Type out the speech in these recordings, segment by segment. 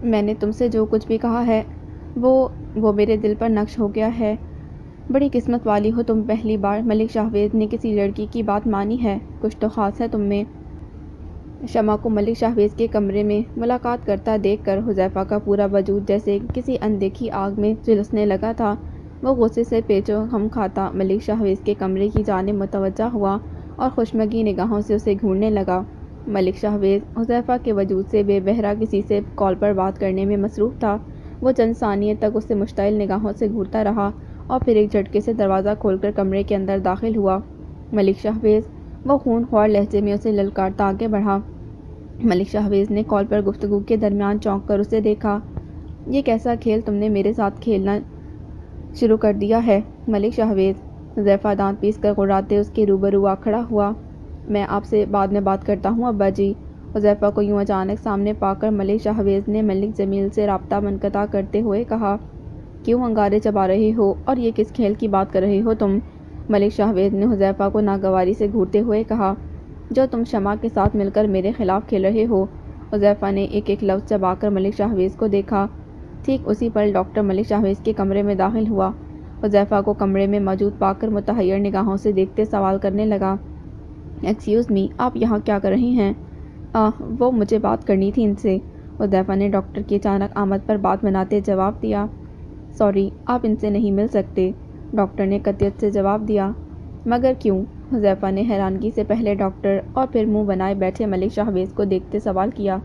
میں نے تم سے جو کچھ بھی کہا ہے وہ میرے دل پر نقش ہو گیا ہے۔ بڑی قسمت والی ہو تم، پہلی بار ملک شاہویز نے کسی لڑکی کی بات مانی ہے۔ کچھ تو خاص ہے تم میں۔ شمع کو ملک شاہویز کے کمرے میں ملاقات کرتا دیکھ کر حذیفہ کا پورا وجود جیسے کسی اندیکھی آگ میں جھلسنے لگا تھا۔ وہ غصے سے پیچو خم کھاتا ملک شاہویز کے کمرے کی جانب متوجہ ہوا اور خشمگی نگاہوں سے اسے گھورنے لگا۔ ملک شاہویز حذیفہ کے وجود سے بے بہرہ کسی سے کال پر بات کرنے میں مصروف تھا۔ وہ چند ثانیے تک اسے مشتعل نگاہوں سے گھورتا رہا اور پھر ایک جھٹکے سے دروازہ کھول کر کمرے کے اندر داخل ہوا۔ ملک شاہویز، وہ خون خوار لہجے میں اسے للکارتا آگے بڑھا۔ ملک شاہویز نے کال پر گفتگو کے درمیان چونک کر اسے دیکھا۔ یہ کیسا کھیل تم نے میرے ساتھ کھیلنا شروع کر دیا ہے ملک شاہویز؟ حذیفہ دانت پیس کر غراتے اس کے روبرو آ کھڑا ہوا۔ میں آپ سے بعد میں بات کرتا ہوں ابا جی۔ حذیفہ کو یوں اچانک سامنے پا کر ملک شاہویز نے ملک جمیل سے رابطہ منقطع کرتے ہوئے کہا، کیوں انگارے چبا رہے ہو اور یہ کس کھیل کی بات کر رہے ہو تم؟ ملک شاہویز نے حذیفہ کو ناگواری سے گھورتے ہوئے کہا، جو تم شمع کے ساتھ مل کر میرے خلاف کھیل رہے ہو۔ حذیفہ نے ایک ایک لفظ چبا کر ملک شاہویز کو دیکھا۔ ٹھیک اسی پل ڈاکٹر ملک شاہویز کے کمرے میں داخل ہوا۔ حذیفہ کو کمرے میں موجود پا کر متحیر نگاہوں سے دیکھتے سوال کرنے لگا، ایکسکیوز می، آپ یہاں کیا کر رہے ہیں؟ وہ مجھے بات کرنی تھی ان سے۔ حذیفہ نے ڈاکٹر کی اچانک آمد پر بات بناتے جواب دیا، سوری، آپ ان سے نہیں مل سکتے۔ ڈاکٹر نے قطعیت سے جواب دیا۔ مگر کیوں؟ حذیفہ نے حیرانگی سے پہلے ڈاکٹر اور پھر منہ بنائے بیٹھے ملک شاہویز کو دیکھتے سوال کیا۔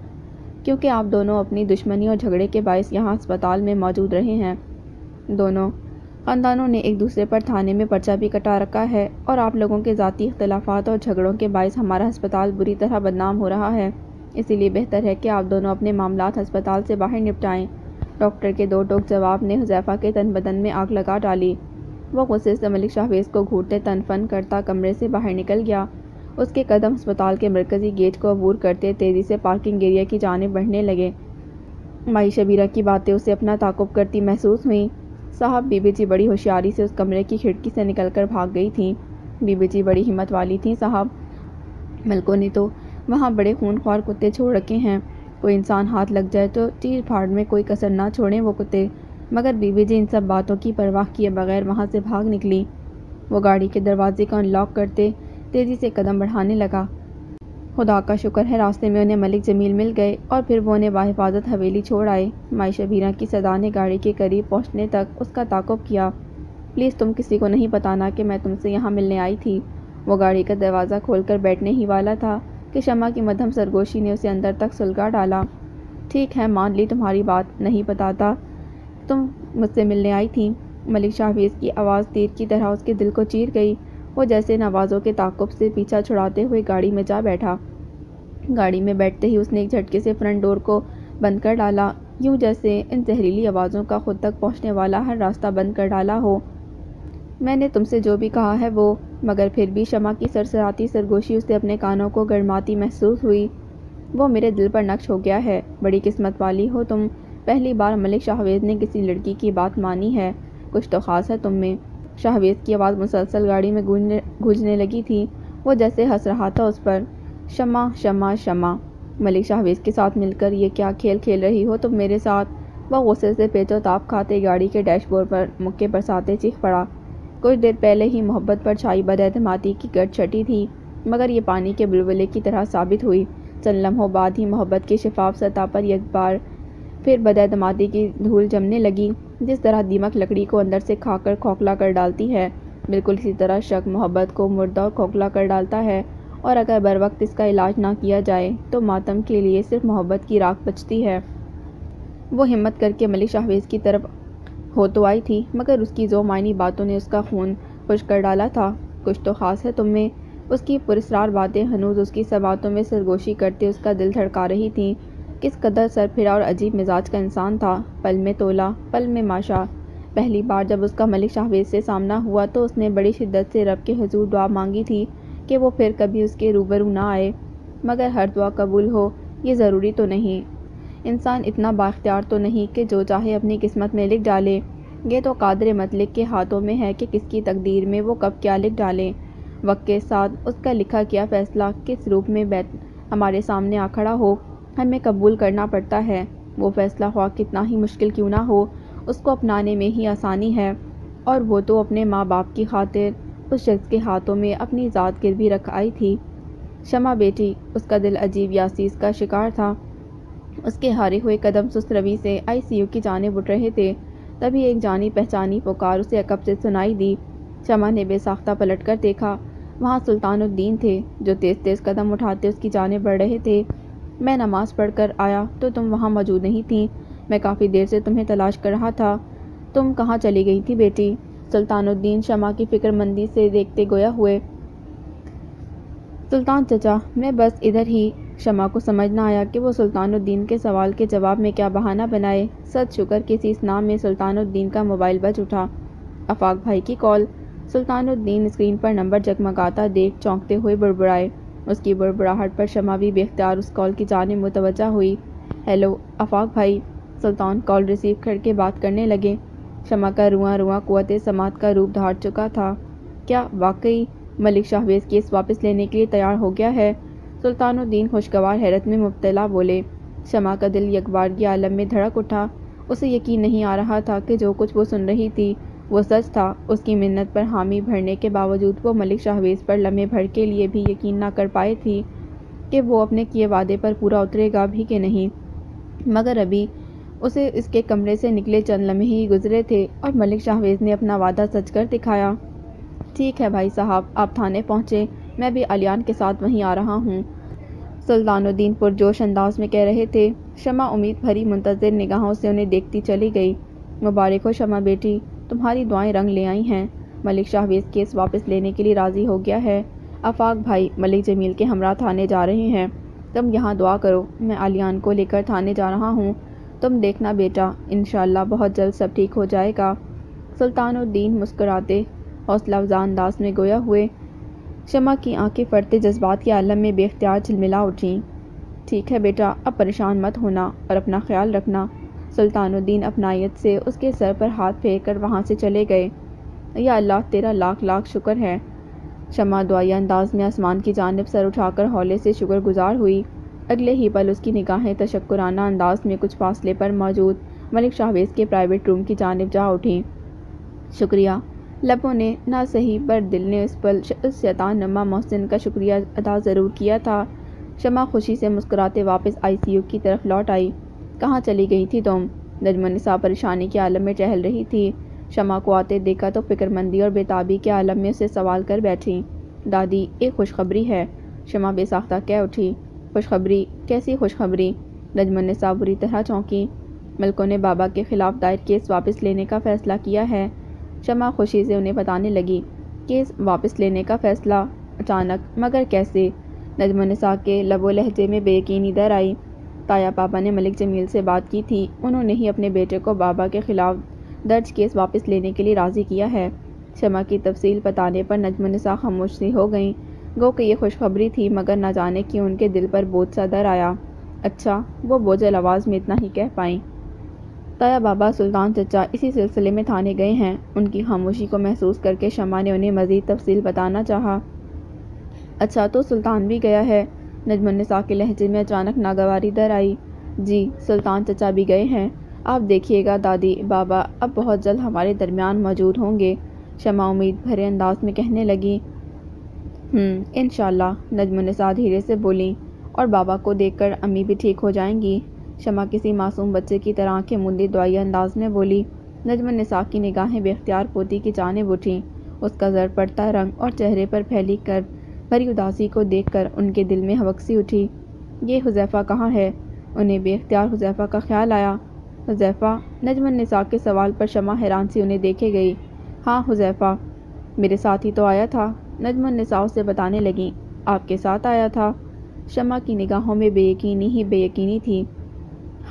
کیونکہ آپ دونوں اپنی دشمنی اور جھگڑے کے باعث یہاں ہسپتال میں موجود رہے ہیں۔ دونوں خاندانوں نے ایک دوسرے پر تھانے میں پرچہ بھی کٹا رکھا ہے اور آپ لوگوں کے ذاتی اختلافات اور جھگڑوں کے باعث ہمارا ہسپتال بری طرح بدنام ہو رہا ہے۔ اسی لیے بہتر ہے کہ آپ دونوں اپنے معاملات ہسپتال سے باہر نپٹائیں۔ ڈاکٹر کے دو ٹوک جواب نے حذیفہ کے تن بدن میں آگ لگا ڈالی۔ وہ غصے سے ملک شاہویز کو گھورتے تن فن کرتا کمرے سے باہر نکل گیا۔ اس کے قدم ہسپتال کے مرکزی گیٹ کو عبور کرتے تیزی سے پارکنگ ایریا کی جانب بڑھنے لگے۔ مائی شبیرہ کی باتیں اسے اپنا تعاقب کرتی محسوس ہوئیں۔ صاحب، بی بی جی بڑی ہوشیاری سے اس کمرے کی کھڑکی سے نکل کر بھاگ گئی تھیں۔ بی بی جی بڑی ہمت والی تھیں صاحب، ملکوں نے تو وہاں بڑے خون خوار کتے چھوڑ رکھے ہیں۔ کوئی انسان ہاتھ لگ جائے تو چیر پھاڑ میں کوئی کسر نہ چھوڑیں وہ کتے۔ مگر بی بی جی ان سب باتوں کی پرواہ کیے بغیر وہاں سے بھاگ نکلی۔ وہ گاڑی کے دروازے کو ان لاک کرتے تیزی سے قدم بڑھانے لگا۔ خدا کا شکر ہے راستے میں انہیں ملک جمیل مل گئے اور پھر وہ انہیں بحفاظت حویلی چھوڑ آئے۔ مائی شبیرہ کی صدا نے گاڑی کے قریب پہنچنے تک اس کا تعاقب کیا۔ پلیز تم کسی کو نہیں بتانا کہ میں تم سے یہاں ملنے آئی تھی۔ وہ گاڑی کا دروازہ کھول کر بیٹھنے ہی والا تھا کہ شمع کی مدھم سرگوشی نے اسے اندر تک سلگا ڈالا۔ ٹھیک ہے، مان لی تمہاری بات، نہیں بتاتا، تم مجھ سے ملنے آئی تھی۔ ملک شاہویز کی آواز تیر کی طرح اس کے دل کو چیر گئی۔ وہ جیسے نوازوں کے تعاقب سے پیچھا چھڑاتے ہوئے گاڑی میں جا بیٹھا۔ گاڑی میں بیٹھتے ہی اس نے ایک جھٹکے سے فرنٹ ڈور کو بند کر ڈالا، یوں جیسے ان زہریلی آوازوں کا خود تک پہنچنے والا ہر راستہ بند کر ڈالا ہو۔ میں نے تم سے جو بھی کہا ہے وہ، مگر پھر بھی شمع کی سرسراتی سرگوشی اسے اپنے کانوں کو گرماتی محسوس ہوئی۔ وہ میرے دل پر نقش ہو گیا ہے۔ بڑی قسمت والی ہو تم، پہلی بار ملک شاہویز نے کسی لڑکی کی بات مانی ہے۔ کچھ تو خاص ہے تم میں۔ شاہویز کی آواز مسلسل گاڑی میں گونجنے لگی تھی۔ وہ جیسے ہنس رہا تھا اس پر۔ شمع شمع شمع، ملک شاہویز کے ساتھ مل کر یہ کیا کھیل کھیل رہی ہو تم میرے ساتھ؟ وہ غصے سے پیچ و تاب کھاتے گاڑی کے ڈیش بورڈ پر مکے برساتے چیخ پڑا۔ کچھ دیر پہلے ہی محبت پر چھائی بد اعتمادی کی گرد چھٹی تھی، مگر یہ پانی کے بلبلے کی طرح ثابت ہوئی۔ چند لمحوں بعد ہی محبت کی شفاف سطح پر یک بار پھر بد اعتمادی کی دھول جمنے لگی۔ جس طرح دیمک لکڑی کو اندر سے کھا کر کھوکھلا کر ڈالتی ہے، بالکل اسی طرح شک محبت کو مردہ اور کھوکھلا کر ڈالتا ہے، اور اگر بروقت اس کا علاج نہ کیا جائے تو ماتم کے لیے صرف محبت کی راکھ بچتی ہے۔ وہ ہمت کر کے ملک شاہویز کی طرف ہو تو آئی تھی، مگر اس کی ذو معنی باتوں نے اس کا خون خشک کر ڈالا تھا۔ کچھ تو خاص ہے تم میں۔ اس کی پراسرار باتیں ہنوز اس کی سباتوں میں سرگوشی کرتے اس کا دل دھڑکا رہی تھیں۔ کس قدر سر پھرا اور عجیب مزاج کا انسان تھا، پل میں تولا پل میں ماشا۔ پہلی بار جب اس کا ملک شاہویز سے سامنا ہوا تو اس نے بڑی شدت سے رب کے حضور دعا مانگی تھی کہ وہ پھر کبھی اس کے روبرو نہ آئے، مگر ہر دعا قبول ہو یہ ضروری تو نہیں۔ انسان اتنا بااختیار تو نہیں کہ جو چاہے اپنی قسمت میں لکھ ڈالے۔ یہ تو قادر مطلق کے ہاتھوں میں ہے کہ کس کی تقدیر میں وہ کب کیا لکھ ڈالے۔ وقت کے ساتھ اس کا لکھا کیا فیصلہ کس روپ میں ہمارے سامنے آ کھڑا ہو، ہمیں قبول کرنا پڑتا ہے۔ وہ فیصلہ خواہ کتنا ہی مشکل کیوں نہ ہو اس کو اپنانے میں ہی آسانی ہے، اور وہ تو اپنے ماں باپ کی خاطر اس شخص کے ہاتھوں میں اپنی ذات گروی رکھ آئی تھی۔ شمع بیٹی، اس کا دل عجیب یاسیس کا شکار تھا۔ اس کے ہارے ہوئے قدم سست روی سے ICU کی جانب اٹھ رہے تھے، تبھی ایک جانی پہچانی پکار اسے عقب سے سنائی دی۔ شمع نے بے ساختہ پلٹ کر دیکھا، وہاں سلطان الدین تھے جو تیز تیز قدم اٹھاتے اس کی جانب بڑھ رہے تھے۔ میں نماز پڑھ کر آیا تو تم وہاں موجود نہیں تھیں، میں کافی دیر سے تمہیں تلاش کر رہا تھا، تم کہاں چلی گئی تھی بیٹی؟ سلطان الدین شمع کی فکر مندی سے دیکھتے گویا ہوئے۔ سلطان چچا، میں بس ادھر ہی۔ شمع کو سمجھ نہ آیا کہ وہ سلطان الدین کے سوال کے جواب میں کیا بہانہ بنائے۔ سد شکر کسی اسنا میں سلطان الدین کا موبائل بج اٹھا۔ آفاق بھائی کی کال۔ سلطان الدین اسکرین پر نمبر جگمگاتا دیکھ چونکتے ہوئے بڑبڑائے۔ اس کی بڑبڑاہٹ پر شمع بھی بے اختیار اس کال کی جانب متوجہ ہوئی۔ ہیلو آفاق بھائی۔ سلطان کال ریسیو کر کے بات کرنے لگے۔ شمع کا رواں رواں قوت سماعت کا روپ دھار چکا تھا۔ کیا واقعی ملک شہباز کیس واپس لینے کے لیے تیار ہو گیا ہے؟ سلطان الدین خوشگوار حیرت میں مبتلا بولے۔ شمع کا دل یکبارگی عالم میں دھڑک اٹھا۔ اسے یقین نہیں آ رہا تھا کہ جو کچھ وہ سن رہی تھی وہ سچ تھا۔ اس کی منت پر حامی بھرنے کے باوجود وہ ملک شہباز پر لمحے بھر کے لیے بھی یقین نہ کر پائی تھی کہ وہ اپنے کیے وعدے پر پورا اترے گا بھی کہ نہیں، مگر ابھی اسے اس کے کمرے سے نکلے چند لمحے ہی گزرے تھے اور ملک شہباز نے اپنا وعدہ سچ کر دکھایا۔ ٹھیک ہے بھائی صاحب، آپ تھانے پہنچے، میں بھی علیان کے ساتھ وہیں آ رہا ہوں، سلطان الدین پرجوش انداز میں کہہ رہے تھے۔ شمع امید بھری منتظر نگاہوں سے انہیں دیکھتی چلی گئی۔ مبارک ہو شمع بیٹی، تمہاری دعائیں رنگ لے آئی ہیں، ملک شہباز کیس واپس لینے کے لیے راضی ہو گیا ہے۔ آفاق بھائی ملک جمیل کے ہمراہ تھانے جا رہے ہیں، تم یہاں دعا کرو، میں علیان کو لے کر تھانے جا رہا ہوں، تم دیکھنا بیٹا، انشاءاللہ بہت جلد سب ٹھیک ہو جائے گا۔ سلطان الدین مسکراتے حوصلہ افزا انداز میں گویا ہوئے۔ شمع کی آنکھیں فرتے جذبات کے عالم میں بے اختیار جھلملا اٹھیں۔ ٹھیک ہے بیٹا، اب پریشان مت ہونا اور اپنا خیال رکھنا۔ سلطان الدین اپنائیت سے اس کے سر پر ہاتھ پھیر کر وہاں سے چلے گئے۔ یا اللہ تیرا لاکھ لاکھ شکر ہے۔ شمع دعائیہ انداز میں آسمان کی جانب سر اٹھا کر ہولے سے شکر گزار ہوئی۔ اگلے ہی پل اس کی نگاہیں تشکرانہ انداز میں کچھ فاصلے پر موجود ملک شہباز کے پرائیویٹ روم کی جانب جا اٹھیں۔ شکریہ، لبوں نے نہ سہی پر دل نے اس پل اس شیطان نما محسن کا شکریہ ادا ضرور کیا تھا۔ شمع خوشی سے مسکراتے واپس ICU کی طرف لوٹ آئی۔ کہاں چلی گئی تھی تم؟ نجم النساء پریشانی کے عالم میں ٹہل رہی تھی۔ شمع کو آتے دیکھا تو فکر مندی اور بےتابی کے عالم میں اسے سوال کر بیٹھی۔ دادی ایک خوشخبری ہے، شمع بے ساختہ کہہ اٹھی۔ خوشخبری؟ کیسی خوشخبری؟ نجم النساء بری طرح چونکی۔ ملکوں نے بابا کے خلاف دائر کیس واپس لینے کا فیصلہ کیا ہے۔ شمع خوشی سے انہیں بتانے لگی۔ کیس واپس لینے کا فیصلہ؟ اچانک، مگر کیسے؟ نجم النساء کے لب و لہجے میں بے یقینی در آئی۔ تایا پاپا نے ملک جمیل سے بات کی تھی، انہوں نے ہی اپنے بیٹے کو بابا کے خلاف درج کیس واپس لینے کے لیے راضی کیا ہے۔ شمع کی تفصیل بتانے پر نجم النساء خاموش سی ہو گئیں، گو کہ یہ خوشخبری تھی، مگر نہ جانے کیوں ان کے دل پر بوجھ سا در آیا۔ اچھا، وہ بوجھل آواز میں اتنا ہی کہہ پائیں۔ تایا بابا سلطان چچا اسی سلسلے میں تھانے گئے ہیں۔ ان کی خاموشی کو محسوس کر کے شمع نے انہیں مزید تفصیل بتانا چاہا۔ اچھا، تو سلطان بھی گیا ہے؟ نجم النساء کے لہجے میں اچانک ناگواری در آئی۔ جی، سلطان چچا بھی گئے ہیں، آپ دیکھیے گا دادی، بابا اب بہت جلد ہمارے درمیان موجود ہوں گے، شمع امید بھرے انداز میں کہنے لگی۔ انشاءاللہ، نجم النساء دھیرے سے بولیں، اور بابا کو دیکھ کر امی بھی ٹھیک ہو جائیں گی، شمع کسی معصوم بچے کی طرح آنکھیں موندے دعائیہ انداز میں بولی۔ نجم النساء کی نگاہیں بے اختیار پوتی کی جانب اٹھیں۔ اس کا زرد پڑتا رنگ اور چہرے پر پھیلی کر بھری اداسی کو دیکھ کر ان کے دل میں ہونکسی اٹھی۔ یہ حذیفہ کہاں ہے؟ انہیں بے اختیار حذیفہ کا خیال آیا۔ حذیفہ؟ نجم النساء کے سوال پر شمع حیران سی انہیں دیکھے گئی۔ ہاں حذیفہ میرے ساتھ ہی تو آیا تھا، نجم النساء اسے بتانے لگیں۔ آپ کے ساتھ آیا تھا؟ شمع کی نگاہوں میں بے یقینی ہی بے یقینی تھی۔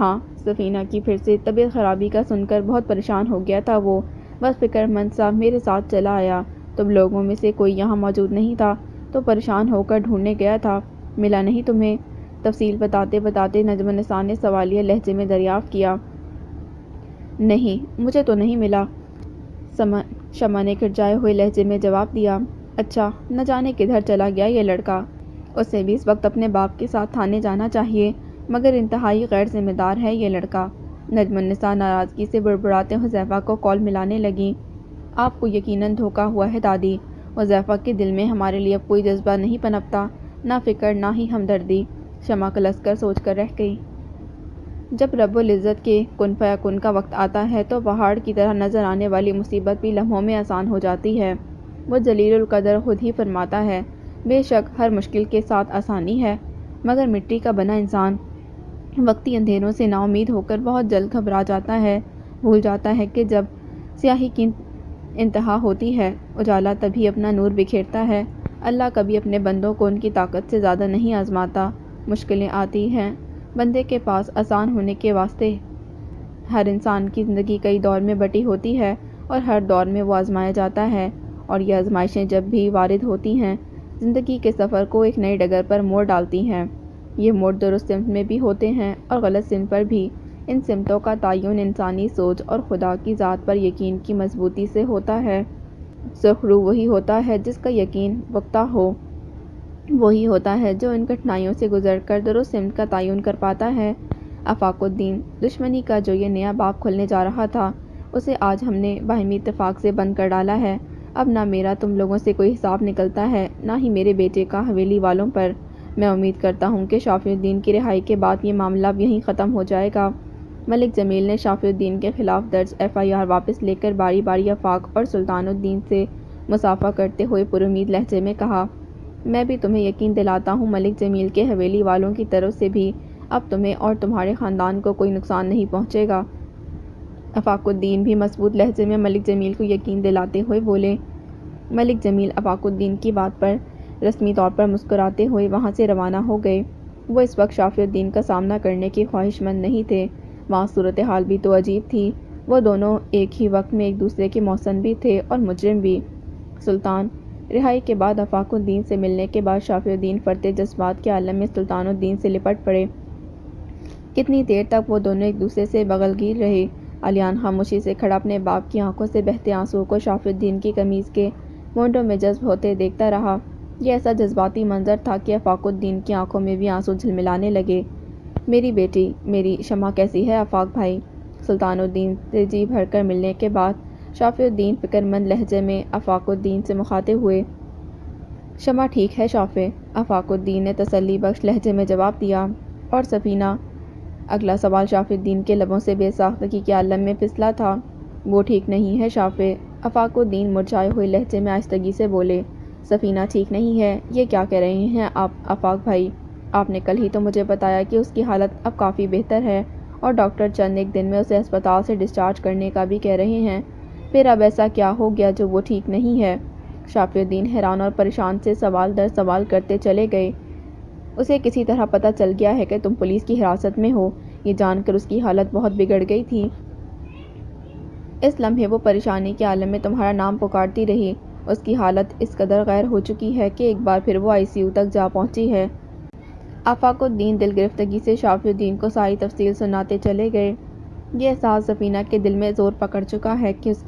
ہاں، سفینہ کی پھر سے طبیعت خرابی کا سن کر بہت پریشان ہو گیا تھا وہ، بس فکر مند سا میرے ساتھ چلا آیا، تم لوگوں میں سے کوئی یہاں موجود نہیں تھا تو پریشان ہو کر ڈھونڈنے گیا تھا، ملا نہیں تمہیں؟ تفصیل بتاتے بتاتے نجم النساء نے سوالیہ لہجے میں دریافت کیا۔ نہیں، مجھے تو نہیں ملا، شمع نے گھٹجائے ہوئے لہجے میں جواب دیا۔ اچھا، نہ جانے کدھر چلا گیا یہ لڑکا، اسے بھی اس وقت اپنے باپ کے ساتھ تھانے جانا چاہیے، مگر انتہائی غیر ذمہ دار ہے یہ لڑکا۔ نجم النساء ناراضگی سے بڑبڑاتے حذیفہ کو کال ملانے لگیں۔ آپ کو یقیناً دھوکا ہوا ہے دادی۔ حذیفہ کے دل میں ہمارے لیے اب کوئی جذبہ نہیں پنپتا، نہ فکر نہ ہی ہمدردی۔ شمع کلس کر سوچ کر رہ گئی۔ جب رب العزت کے کن فیکون کا وقت آتا ہے تو پہاڑ کی طرح نظر آنے والی مصیبت بھی لمحوں میں آسان ہو جاتی ہے۔ وہ جلیل القدر خود ہی فرماتا ہے، بے شک ہر مشکل کے ساتھ آسانی ہے، مگر مٹی کا بنا انسان وقتی اندھیروں سے نا امید ہو کر بہت جلد گھبرا جاتا ہے، بھول جاتا ہے کہ جب سیاہی کی انتہا ہوتی ہے، اجالا تبھی اپنا نور بکھیرتا ہے۔ اللہ کبھی اپنے بندوں کو ان کی طاقت سے زیادہ نہیں آزماتا۔ مشکلیں آتی ہیں بندے کے پاس آسان ہونے کے واسطے۔ ہر انسان کی زندگی کئی دور میں بٹی ہوتی ہے اور ہر دور میں وہ آزمایا جاتا ہے، اور یہ آزمائشیں جب بھی وارد ہوتی ہیں زندگی کے سفر کو ایک نئی ڈگر پر موڑ ڈالتی ہیں۔ یہ موڑ درست سمت میں بھی ہوتے ہیں اور غلط سمت پر بھی۔ ان سمتوں کا تعین انسانی سوچ اور خدا کی ذات پر یقین کی مضبوطی سے ہوتا ہے۔ سرخ رو وہی ہوتا ہے جس کا یقین پختہ ہو، وہی ہوتا ہے جو ان کٹھنائیوں سے گزر کر درست سمت کا تعین کر پاتا ہے۔ آفاق الدین، دشمنی کا جو یہ نیا باب کھلنے جا رہا تھا اسے آج ہم نے باہمی اتفاق سے بند کر ڈالا ہے۔ اب نہ میرا تم لوگوں سے کوئی حساب نکلتا ہے، نہ ہی میرے بیٹے کا حویلی والوں پر۔ میں امید کرتا ہوں کہ شافی الدین کی رہائی کے بعد یہ معاملہ اب یہیں ختم ہو جائے گا۔ ملک جمیل نے شافی الدین کے خلاف درج FIR واپس لے کر باری باری آفاق اور سلطان الدین سے مصافحہ کرتے ہوئے پرامید لہجے میں کہا، میں بھی تمہیں یقین دلاتا ہوں ملک جمیل کے حویلی والوں کی طرف سے بھی اب تمہیں اور تمہارے خاندان کو کوئی نقصان نہیں پہنچے گا۔ آفاق الدین بھی مضبوط لہجے میں ملک جمیل کو یقین دلاتے ہوئے بولے۔ ملک جمیل آفاق الدین کی بات پر رسمی طور پر مسکراتے ہوئے وہاں سے روانہ ہو گئے۔ وہ اس وقت شافی الدین کا سامنا کرنے کے خواہش مند نہیں تھے۔ وہاں صورتحال بھی تو عجیب تھی، وہ دونوں ایک ہی وقت میں ایک دوسرے کے محسن بھی تھے اور مجرم بھی۔ سلطان رہائی کے بعد آفاق الدین سے ملنے کے بعد شافی الدین فرط جذبات کے عالم میں سلطان الدین سے لپٹ پڑے۔ کتنی دیر تک وہ دونوں ایک دوسرے سے بغل گیر رہے۔ علیان خاموشی سے کھڑا اپنے باپ کی آنکھوں سے بہتے آنسوؤں کو شافی الدین کی قمیض کے مونڈوں میں جذب ہوتے دیکھتا رہا۔ یہ ایسا جذباتی منظر تھا کہ آفاق الدین کی آنکھوں میں بھی آنسو جھلملانے لگے۔ میری بیٹی، میری شمع کیسی ہے آفاق بھائی؟ سلطان الدین سے جی بھر کر ملنے کے بعد شافی الدین فکرمند لہجے میں آفاق الدین سے مخاطب ہوئے۔ شمع ٹھیک ہے شافی، آفاق الدین نے تسلی بخش لہجے میں جواب دیا۔ اور سفینہ؟ اگلا سوال شافی الدین کے لبوں سے بے ساختگی کے عالم میں پھسلا تھا۔ وہ ٹھیک نہیں ہے شافی، آفاق الدین مرجھائے ہوئے لہجے میں آہستگی سے بولے۔ سفینہ ٹھیک نہیں ہے؟ یہ کیا کہہ رہے ہیں آپ آفاق بھائی؟ آپ نے کل ہی تو مجھے بتایا کہ اس کی حالت اب کافی بہتر ہے اور ڈاکٹر چند ایک دن میں اسے ہسپتال سے ڈسچارج کرنے کا بھی کہہ رہے ہیں۔ پھر اب ایسا کیا ہو گیا جو وہ ٹھیک نہیں ہے؟ شافی الدین حیران اور پریشان سے سوال در سوال کرتے چلے گئے۔ اسے کسی طرح پتہ چل گیا ہے کہ تم پولیس کی حراست میں ہو، یہ جان کر اس کی حالت بہت بگڑ گئی تھی۔ اس لمحے وہ پریشانی کے عالم میں تمہارا نام پکارتی رہی۔ اس کی حالت اس قدر غیر ہو چکی ہے کہ ایک بار پھر وہ ICU تک جا پہنچی ہے۔ آفاق الدین دل گرفتگی سے شافی الدین کو ساری تفصیل سناتے چلے گئے۔ یہ احساس سفینہ کے دل میں زور پکڑ چکا ہے کہ اس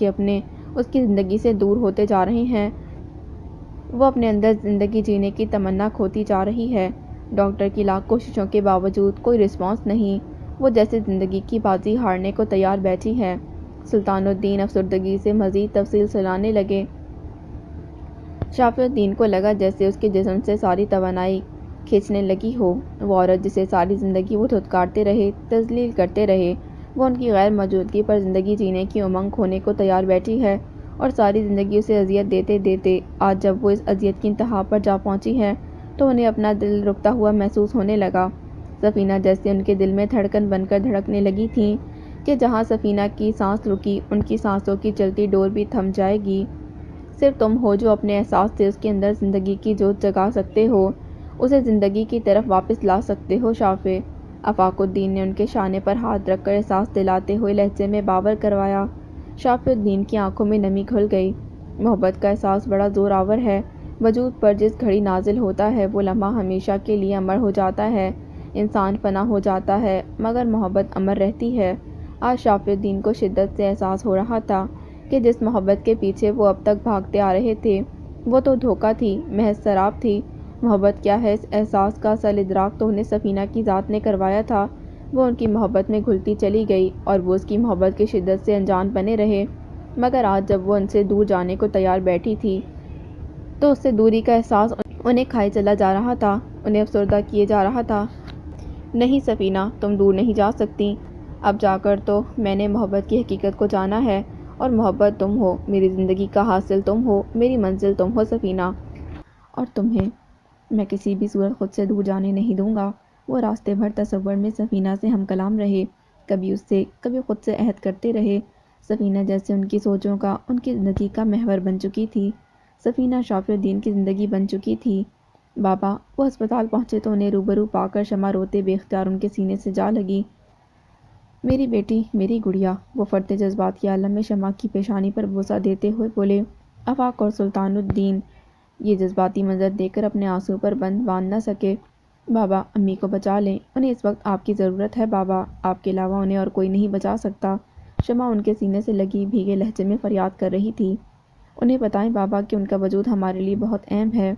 کی زندگی سے دور ہوتے جا رہے ہیں۔ وہ اپنے اندر زندگی جینے کی تمنا کھوتی جا رہی ہے۔ ڈاکٹر کی لاکھ کوششوں کے باوجود کوئی رسپانس نہیں، وہ جیسے زندگی کی بازی ہارنے کو تیار بیٹھی ہے۔ سلطان الدین افسردگی سے مزید تفصیل سنانے لگے۔ شافی الدین کو لگا جیسے اس کے جسم سے ساری توانائی کھینچنے لگی ہو۔ وہ عورت جسے ساری زندگی وہ دھتکارتے رہے، تذلیل کرتے رہے، وہ ان کی غیر موجودگی پر زندگی جینے کی امنگ کھونے کو تیار بیٹھی ہے، اور ساری زندگی اسے اذیت دیتے دیتے آج جب وہ اس اذیت کی انتہا پر جا پہنچی ہے تو انہیں اپنا دل رکتا ہوا محسوس ہونے لگا۔ سفینہ جیسے ان کے دل میں دھڑکن بن کر دھڑکنے لگی تھیں کہ جہاں سفینہ کی سانس رکی ان کی سانسوں کی چلتی ڈور بھی تھم جائے گی۔ صرف تم ہو جو اپنے احساس سے اس کے اندر زندگی کی جوت جگا سکتے ہو، اسے زندگی کی طرف واپس لا سکتے ہو شافی۔ آفاق الدین نے ان کے شانے پر ہاتھ رکھ کر احساس دلاتے ہوئے لہجے میں باور کروایا۔ شافی الدین کی آنکھوں میں نمی گھل گئی۔ محبت کا احساس بڑا زور آور ہے، وجود پر جس گھڑی نازل ہوتا ہے وہ لمحہ ہمیشہ کے لیے امر ہو جاتا ہے، انسان فنا ہو جاتا ہے مگر محبت امر رہتی ہے۔ آج شافی الدین کو شدت سے احساس ہو رہا تھا کہ جس محبت کے پیچھے وہ اب تک بھاگتے آ رہے تھے وہ تو دھوکہ تھی، محض سراب تھی، محبت کیا ہے، اس احساس کا اصل ادراک تو انہیں سفینہ کی ذات نے کروایا تھا۔ وہ ان کی محبت میں گھلتی چلی گئی اور وہ اس کی محبت کی شدت سے انجان بنے رہے، مگر آج جب وہ ان سے دور جانے کو تیار بیٹھی تھی تو اس سے دوری کا احساس انہیں کھائے چلا جا رہا تھا، انہیں افسردہ کیے جا رہا تھا۔ نہیں سفینہ، تم دور نہیں جا سکتی۔ اب جا کر تو میں نے محبت کی حقیقت کو جانا ہے، اور محبت تم ہو، میری زندگی کا حاصل تم ہو، میری منزل تم ہو سفینہ، اور تمہیں میں کسی بھی صورت خود سے دور جانے نہیں دوں گا۔ وہ راستے بھر تصور میں سفینہ سے ہم کلام رہے، کبھی اس سے کبھی خود سے عہد کرتے رہے۔ سفینہ جیسے ان کی سوچوں کا، ان کی زندگی کا محور بن چکی تھی۔ سفینہ شافی الدین کی زندگی بن چکی تھی۔ بابا، وہ ہسپتال پہنچے تو انہیں روبرو پا کر شمع روتے بے اختیار ان کے سینے سے جا لگی۔ میری بیٹی، میری گڑیا، وہ فرتے جذبات کے عالم میں شمع کی پیشانی پر بوسہ دیتے ہوئے بولے۔ آفاق اور سلطان الدین یہ جذباتی منظر دیکھ کر اپنے آنسو پر بند باندھ نہ سکے۔ بابا، امی کو بچا لیں، انہیں اس وقت آپ کی ضرورت ہے بابا، آپ کے علاوہ انہیں اور کوئی نہیں بچا سکتا۔ شمع ان کے سینے سے لگی بھیگے لہجے میں فریاد کر رہی تھی۔ انہیں بتائیں بابا کہ ان کا وجود ہمارے لیے بہت اہم ہے،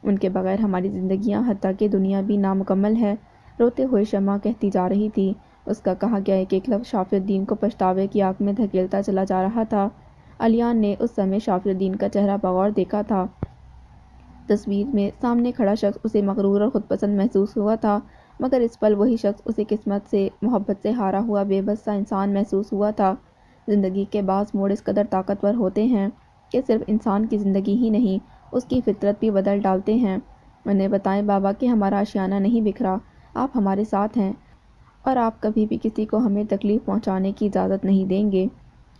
ان کے بغیر ہماری زندگیاں حتیٰ کہ دنیا بھی نامکمل ہے۔ روتے ہوئے شمع کہتی جا رہی تھی۔ اس کا کہا گیا ایک ایک لفظ شافی الدین کو پچھتاوے کی آگ میں دھکیلتا چلا جا رہا تھا۔ علیان نے اس سمے شافی الدین کا چہرہ بغور دیکھا تھا۔ تصویر میں سامنے کھڑا شخص اسے مغرور اور خود پسند محسوس ہوا تھا، مگر اس پل وہی شخص اسے قسمت سے، محبت سے ہارا ہوا بے بس سا انسان محسوس ہوا تھا۔ زندگی کے بعض موڑ اس قدر طاقتور ہوتے ہیں کہ صرف انسان کی زندگی ہی نہیں، اس کی فطرت بھی بدل ڈالتے ہیں۔ انہیں بتائیں بابا کہ ہمارا آشیانہ نہیں بکھرا، آپ ہمارے ساتھ ہیں، اور آپ کبھی بھی کسی کو ہمیں تکلیف پہنچانے کی اجازت نہیں دیں گے۔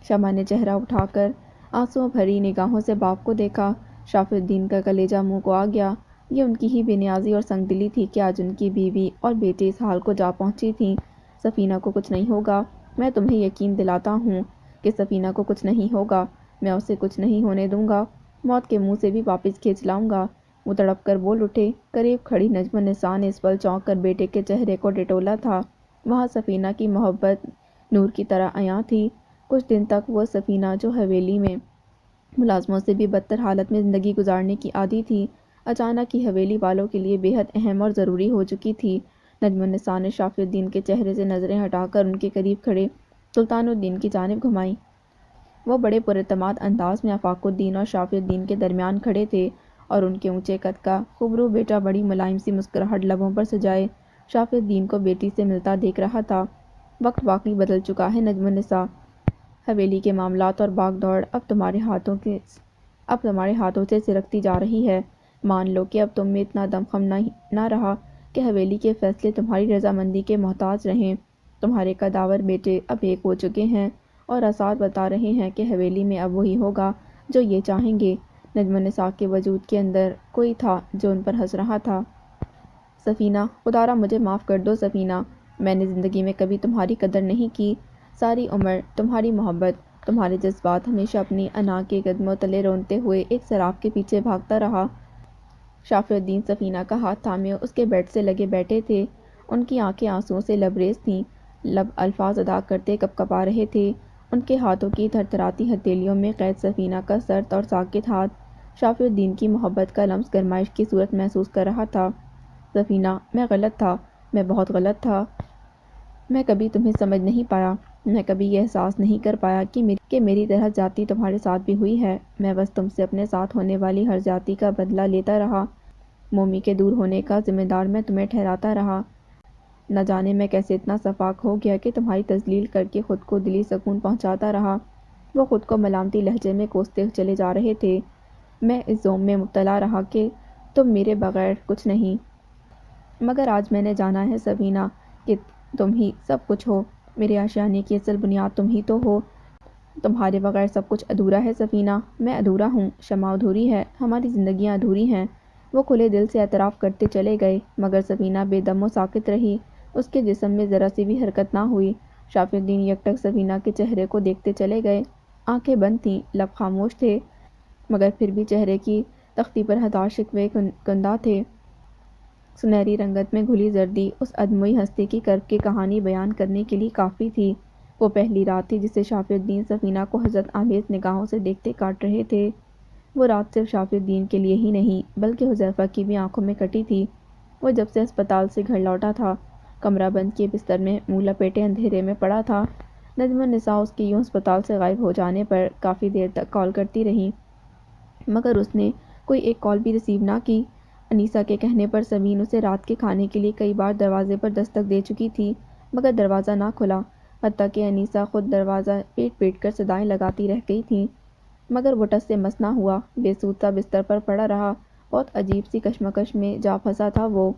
شمع نے چہرہ اٹھا کر آنسوؤں بھری نگاہوں سے باپ کو دیکھا۔ شافی الدین کا کلیجہ منہ کو آ گیا۔ یہ ان کی ہی بے نیازی اور سنگ دلی تھی کہ آج ان کی بیوی اور بیٹے اس حال کو جا پہنچی تھیں۔ سفینہ کو کچھ نہیں ہوگا، میں تمہیں یقین دلاتا ہوں کہ سفینہ کو کچھ نہیں ہوگا، میں اسے کچھ نہیں ہونے دوں گا، موت کے منہ سے بھی واپس کھینچ لاؤں گا۔ وہ تڑپ کر بول اٹھے۔ قریب کھڑی نجم النساء نے اس پل چونک کر بیٹے کے چہرے کو ٹٹولا تھا۔ وہاں سفینہ کی محبت نور کی طرح عیاں تھی۔ کچھ دن تک وہ سفینہ، جو حویلی میں ملازموں سے بھی بدتر حالت میں زندگی گزارنے کی عادی تھی، اچانک ہی حویلی والوں کے لیے بے حد اہم اور ضروری ہو چکی تھی۔ نجم النساء نے شافی الدین کے چہرے سے نظریں ہٹا کر ان کے قریب کھڑے سلطان الدین کی جانب گھمائیں۔ وہ بڑے پراعتماد انداز میں آفاق الدین اور شافی الدین کے درمیان کھڑے تھے، اور ان کے اونچے قد کا خوبرو بیٹا بڑی ملائم سی مسکراہٹ لبوں پر سجائے شافی الدین کو بیٹی سے ملتا دیکھ رہا تھا۔ وقت واقعی بدل چکا ہے نجم النساء، حویلی کے معاملات اور بھاگ دوڑ اب تمہارے ہاتھوں سے سرکتی جا رہی ہے۔ مان لو کہ اب تم میں اتنا دم خم نہ رہا کہ حویلی کے فیصلے تمہاری رضامندی کے محتاج رہیں۔ تمہارے قداور بیٹے اب ایک ہو چکے ہیں، اور آثار بتا رہے ہیں کہ حویلی میں اب وہی ہوگا جو یہ چاہیں گے۔ نجم النساء کے وجود کے اندر کوئی تھا جو ان پر ہنس رہا تھا۔ سفینہ، خدا را مجھے معاف کر دو سفینہ، میں نے زندگی میں کبھی تمہاری قدر نہیں کی۔ ساری عمر تمہاری محبت، تمہارے جذبات، ہمیشہ اپنی انا کے قدموں تلے رونتے ہوئے ایک سراب کے پیچھے بھاگتا رہا۔ شافی الدین سفینہ کا ہاتھ تھامے اس کے بیڈ سے لگے بیٹھے تھے۔ ان کی آنکھیں آنسوؤں سے لبریز تھیں، لب الفاظ ادا کرتے کپکپا رہے تھے۔ ان کے ہاتھوں کی تھرتھراتی ہتھیلیوں میں قید سفینہ کا سرد اور ساکت ہاتھ شافی الدین کی محبت کا لمس گرمائش کی صورت محسوس کر رہا تھا۔ سفینہ، میں غلط تھا، میں بہت غلط تھا۔ میں کبھی تمہیں سمجھ نہیں پایا، میں کبھی یہ احساس نہیں کر پایا کہ میری طرح زیادتی تمہارے ساتھ بھی ہوئی ہے۔ میں بس تم سے اپنے ساتھ ہونے والی ہر زیادتی کا بدلہ لیتا رہا۔ مومی کے دور ہونے کا ذمہ دار میں تمہیں ٹھہراتا رہا۔ نہ جانے میں کیسے اتنا سفاک ہو گیا کہ تمہاری تذلیل کر کے خود کو دلی سکون پہنچاتا رہا۔ وہ خود کو ملامتی لہجے میں کوستے چلے جا رہے تھے۔ میں اس ظلم میں مبتلا رہا کہ تم میرے بغیر کچھ نہیں، مگر آج میں نے جانا ہے سفینہ کہ تم ہی سب کچھ ہو، میرے آشیانے کی اصل بنیاد تم ہی تو ہو۔ تمہارے بغیر سب کچھ ادھورا ہے سفینہ، میں ادھورا ہوں، شمع ادھوری ہے، ہماری زندگیاں ادھوری ہیں۔ وہ کھلے دل سے اعتراف کرتے چلے گئے، مگر سفینہ بے دم و ساکت رہی، اس کے جسم میں ذرا سی بھی حرکت نہ ہوئی۔ شافی الدین یکٹک سفینہ کے چہرے کو دیکھتے چلے گئے۔ آنکھیں بند تھیں، لب خاموش تھے، مگر پھر بھی چہرے کی تختی پر ہزار شکوے کندہ تھے۔ سنہری رنگت میں گھلی زردی اس ادموئی ہستی کی کرب کی کہانی بیان کرنے کے لیے کافی تھی۔ وہ پہلی رات تھی جسے شافی الدین سفینہ کو حسرت آمیز نگاہوں سے دیکھتے کاٹ رہے تھے۔ وہ رات صرف شافی الدین کے لیے ہی نہیں بلکہ حذیفہ کی بھی آنکھوں میں کٹی تھی۔ وہ جب سے اسپتال سے گھر لوٹا تھا کمرہ بند کیے بستر میں منہ لپیٹے اندھیرے میں پڑا تھا۔ نجم النساء اس کے یوں اسپتال سے غائب ہو جانے پر کافی دیر تک کال کرتی رہیں مگر اس نے کوئی ایک کال بھی ریسیو نہ کی۔ انیسہ کے کہنے پر سمین اسے رات کے کھانے کے لیے کئی بار دروازے پر دستک دے چکی تھی مگر دروازہ نہ کھلا، حتیٰ کہ انیسہ خود دروازہ پیٹ پیٹ کر صدائیں لگاتی رہ گئی تھیں مگر وہ ٹس سے مس نہ ہوا، بے سود سا بستر پر پڑا رہا۔ بہت عجیب سی کشمکش میں جا پھنسا تھا وہ۔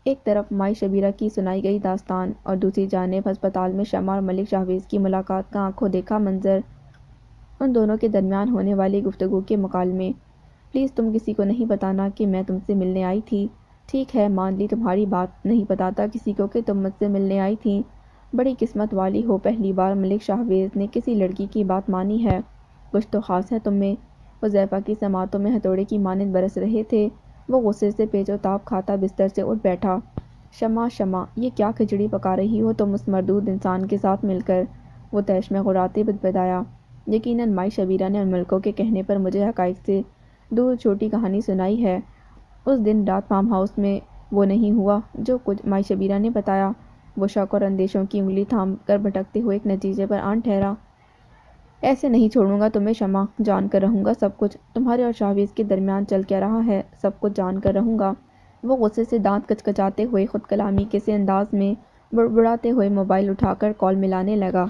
ایک طرف مائی شبیرہ کی سنائی گئی داستان اور دوسری جانب ہسپتال میں شمع اور ملک شاہویز کی ملاقات کا آنکھوں دیکھا منظر، ان دونوں کے درمیان ہونے والی گفتگو کے مکالمے۔ پلیز تم کسی کو نہیں بتانا کہ میں تم سے ملنے آئی تھی، ٹھیک ہے مان لی تمہاری بات، نہیں بتاتا کسی کو کہ تم مجھ سے ملنے آئی تھی۔ بڑی قسمت والی ہو، پہلی بار ملک شاہویز نے کسی لڑکی کی بات مانی ہے، کچھ تو خاص ہے تم میں۔ حذیفہ کی سماعتوں میں ہتھوڑے کی مانند برس رہے تھے، وہ غصے سے پیچ و تاب کھاتا بستر سے اٹھ بیٹھا۔ شمع شمع یہ کیا کھچڑی پکا رہی ہو تم اس مردود انسان کے ساتھ مل کر، وہ طیش میں غراتے بدبدایا۔ یقیناً مائی شبیرہ نے ان ملکوں کے کہنے پر مجھے حقائق سے دور چھوٹی کہانی سنائی ہے۔ اس دن رات فارم ہاؤس میں وہ نہیں ہوا جو کچھ مائی شبیرہ نے بتایا۔ وہ شک اور اندیشوں کی انگلی تھام کر بھٹکتے ہوئے ایک نتیجے پر آن ٹھہرا۔ ایسے نہیں چھوڑوں گا تمہیں شمع، جان کر رہوں گا سب کچھ، تمہارے اور شاہویز کے درمیان چل کیا رہا ہے سب کچھ جان کر رہوں گا۔ وہ غصے سے دانت کچکچاتے ہوئے خود کلامی کے سے انداز میں بڑبڑاتے ہوئے موبائل اٹھا کر کال ملانے لگا۔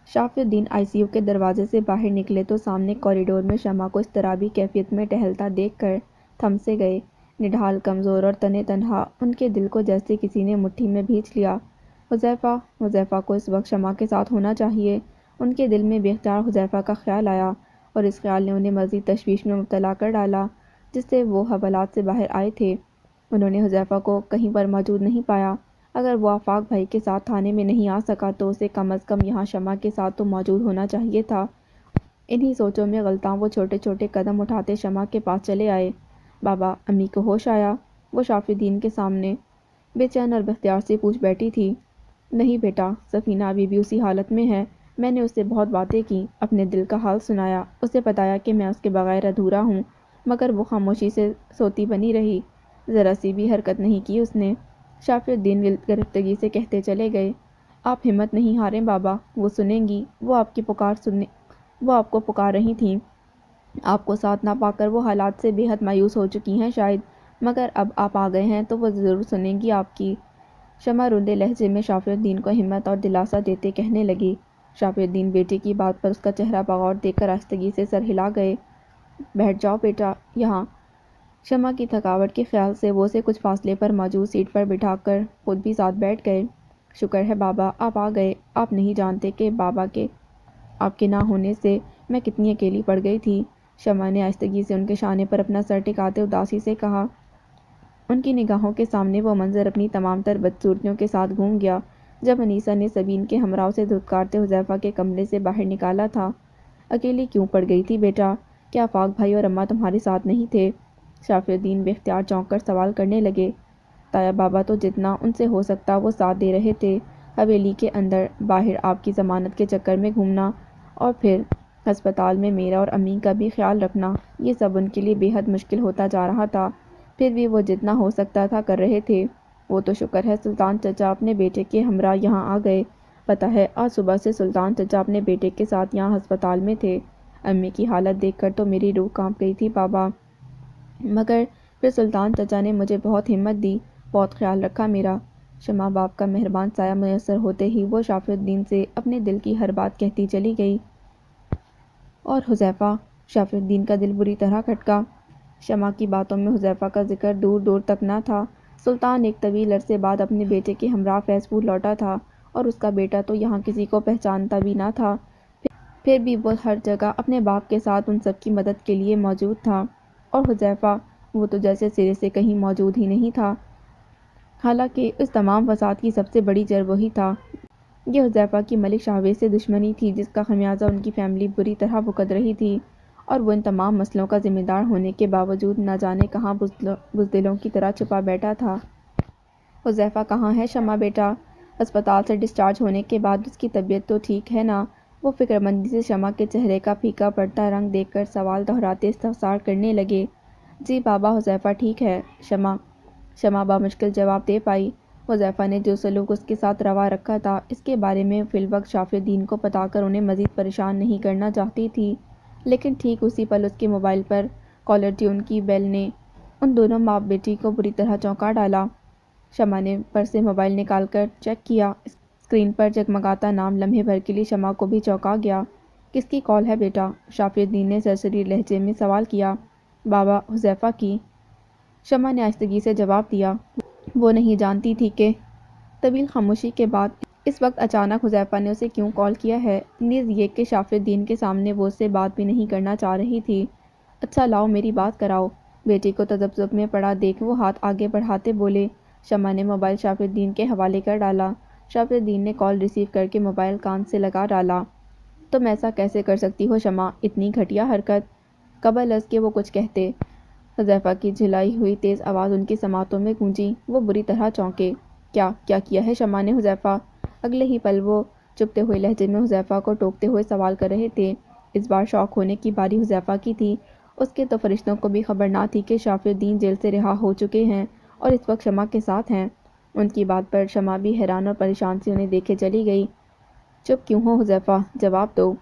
شافی الدین آئی سی یو کے دروازے سے باہر نکلے تو سامنے کوریڈور میں شمع کو اضطرابی کیفیت میں ٹہلتا دیکھ کر تھم سے گئے۔ نڈھال، کمزور اور تنے تنہا، ان کے دل کو جیسے کسی نے مٹھی میں بھینچ لیا۔ حذیفہ کو اس وقت شمع کے ساتھ ہونا چاہیے۔ ان کے دل میں بے اختیار حذیفہ کا خیال آیا اور اس خیال نے انہیں مزید تشویش میں مبتلا کر ڈالا جس سے وہ حوالات سے باہر آئے تھے۔ انہوں نے حذیفہ کو کہیں پر موجود نہیں پایا۔ اگر وہ آفاق بھائی کے ساتھ تھانے میں نہیں آ سکا تو اسے کم از کم یہاں شمع کے ساتھ تو موجود ہونا چاہیے تھا۔ انہی سوچوں میں غلطاں وہ چھوٹے چھوٹے قدم اٹھاتے شمع کے پاس چلے آئے۔ بابا، امی کو ہوش آیا؟ وہ شافی الدین کے سامنے بے چین اور بے اختیار سے پوچھ بیٹھی تھی۔ نہیں بیٹا، سفینہ ابھی بھی اسی حالت میں ہے، میں نے اس سے بہت باتیں کیں، اپنے دل کا حال سنایا، اسے بتایا کہ میں اس کے بغیر ادھورا ہوں، مگر وہ خاموشی سے سوتی بنی رہی، ذرا سی بھی حرکت نہیں کی اس نے۔ شافی الدین گرفتگی سے کہتے چلے گئے، آپ ہمت نہیں ہاریں بابا، وہ سنیں گی، وہ آپ کو پکار رہی تھیں، آپ کو ساتھ نہ پا کر وہ حالات سے بے حد مایوس ہو چکی ہیں شاید، مگر اب آپ آ گئے ہیں تو وہ ضرور سنیں گی آپ کی۔ شمع روندے لہجے میں شافی الدین کو ہمت اور دلاسا دیتے کہنے لگی۔ شافی الدین بیٹے کی بات پر اس کا چہرہ بغور دیکھ کر آہستگی سے سر ہلا گئے۔ بیٹھ جاؤ بیٹا یہاں۔ شمع کی تھکاوٹ کے خیال سے وہ اسے کچھ فاصلے پر موجود سیٹ پر بٹھا کر خود بھی ساتھ بیٹھ گئے۔ شکر ہے بابا آپ آ گئے، آپ نہیں جانتے کہ بابا کے آپ کے نہ ہونے سے میں کتنی اکیلی پڑ گئی تھی۔ شمع نے آہستگی سے ان کے شانے پر اپنا سر ٹکاتے اداسی سے کہا۔ ان کی نگاہوں کے سامنے وہ منظر اپنی تمام تر بدصورتیوں کے ساتھ گھوم گیا جب انیسہ نے سبین کے ہمراہ سے دھتکارتے حذیفہ کے کمرے سے باہر نکالا تھا۔ اکیلی کیوں پڑ گئی تھی بیٹا؟ کیا آفاق بھائی اور اماں تمہارے ساتھ نہیں تھے؟ شافی الدین بے اختیار چونک کر سوال کرنے لگے۔ تایا بابا تو جتنا ان سے ہو سکتا وہ ساتھ دے رہے تھے، حویلی کے اندر باہر آپ کی ضمانت کے چکر میں گھومنا اور پھر ہسپتال میں میرا اور امی کا بھی خیال رکھنا، یہ سب ان کے لیے بے حد مشکل ہوتا جا رہا تھا، پھر بھی وہ جتنا ہو سکتا تھا کر رہے تھے۔ وہ تو شکر ہے سلطان چچا اپنے بیٹے کے ہمراہ یہاں آ گئے، پتہ ہے آج صبح سے سلطان چچا اپنے بیٹے کے ساتھ یہاں ہسپتال میں تھے، امی کی حالت دیکھ کر تو میری روح کانپ گئی تھی بابا، مگر پھر سلطان چچا نے مجھے بہت ہمت دی، بہت خیال رکھا میرا۔ شمع باپ کا مہربان سایہ میسر ہوتے ہی وہ شافی الدین سے اپنے دل کی ہر بات کہتی چلی گئی۔ اور حذیفہ؟ شافی الدین کا دل بری طرح کھٹکا۔ شمع کی باتوں میں حذیفہ کا ذکر دور دور تک نہ تھا۔ سلطان ایک طویل عرصے بعد اپنے بیٹے کے ہمراہ فیض پور لوٹا تھا اور اس کا بیٹا تو یہاں کسی کو پہچانتا بھی نہ تھا، پھر بھی وہ ہر جگہ اپنے باپ کے ساتھ ان سب کی مدد کے لیے موجود تھا۔ اور حذیفہ، وہ تو جیسے سرے سے کہیں موجود ہی نہیں تھا، حالانکہ اس تمام فساد کی سب سے بڑی جڑ وہی تھا۔ یہ حذیفہ کی ملک شاہویز سے دشمنی تھی جس کا خمیازہ ان کی فیملی بری طرح بھگت رہی تھی، اور وہ ان تمام مسئلوں کا ذمہ دار ہونے کے باوجود نہ جانے کہاں بزدلوں کی طرح چھپا بیٹھا تھا۔ حذیفہ کہاں ہے شمع بیٹا؟ ہسپتال سے ڈسچارج ہونے کے بعد اس کی طبیعت تو ٹھیک ہے نا؟ وہ فکر مندی سے شمع کے چہرے کا پھیکا پڑتا رنگ دیکھ کر سوال دہراتے استفسار کرنے لگے۔ جی بابا، حذیفہ ٹھیک ہے؟ شمع بامشکل جواب دے پائی۔ حذیفہ نے جو سلوک اس کے ساتھ روا رکھا تھا، اس کے بارے میں فی الوقت شافی الدین کو بتا کر انہیں مزید پریشان نہیں کرنا چاہتی تھی، لیکن ٹھیک اسی پل اس کے موبائل پر کالر ٹیون کی بیل نے ان دونوں باپ بیٹی کو بری طرح چونکا ڈالا۔ شمع نے پرس سے موبائل نکال کر چیک کیا۔ اسکرین پر جگمگاتا نام لمحے بھر کے لیے شمع کو بھی چونکا گیا۔ کس کی کال ہے بیٹا؟ شافی الدین نے سرسری لہجے میں سوال کیا۔ بابا، حذیفہ کی۔ شمع نے آہستگی سے جواب دیا۔ وہ نہیں جانتی تھی کہ طویل خاموشی کے بعد اس وقت اچانک حذیفہ نے اسے کیوں کال کیا ہے، نیز یہ کہ شافی الدین کے سامنے وہ اس سے بات بھی نہیں کرنا چاہ رہی تھی۔ اچھا لاؤ میری بات کراؤ، بیٹی کو تذبذب میں پڑا دیکھ وہ ہاتھ آگے بڑھاتے بولے۔ شمع نے موبائل شافی الدین کے حوالے کر ڈالا۔ شافی الدین نے کال ریسیو کر کے موبائل کان سے لگا ڈالا۔ تم ایسا کیسے کر سکتی ہو شمع، اتنی گھٹیا حرکت! قبل از کہ وہ کچھ کہتے، حذیفہ کی جھلائی ہوئی تیز آواز ان کی سماعتوں میں گونجی۔ وہ بری طرح چونکے۔ کیا کیا ہے شمع نے حذیفہ؟ اگلے ہی پل وہ چبھتے ہوئے لہجے میں حذیفہ کو ٹوکتے ہوئے سوال کر رہے تھے۔ اس بار شوق ہونے کی باری حذیفہ کی تھی۔ اس کے تو فرشتوں کو بھی خبر نہ تھی کہ شافی الدین جیل سے رہا ہو چکے ہیں اور اس وقت شمع کے ساتھ ہیں۔ ان کی بات پر شمع بھی حیران اور پریشان سی انہیں دیکھے چلی گئی۔ چپ کیوں ہو حذیفہ، جواب دو،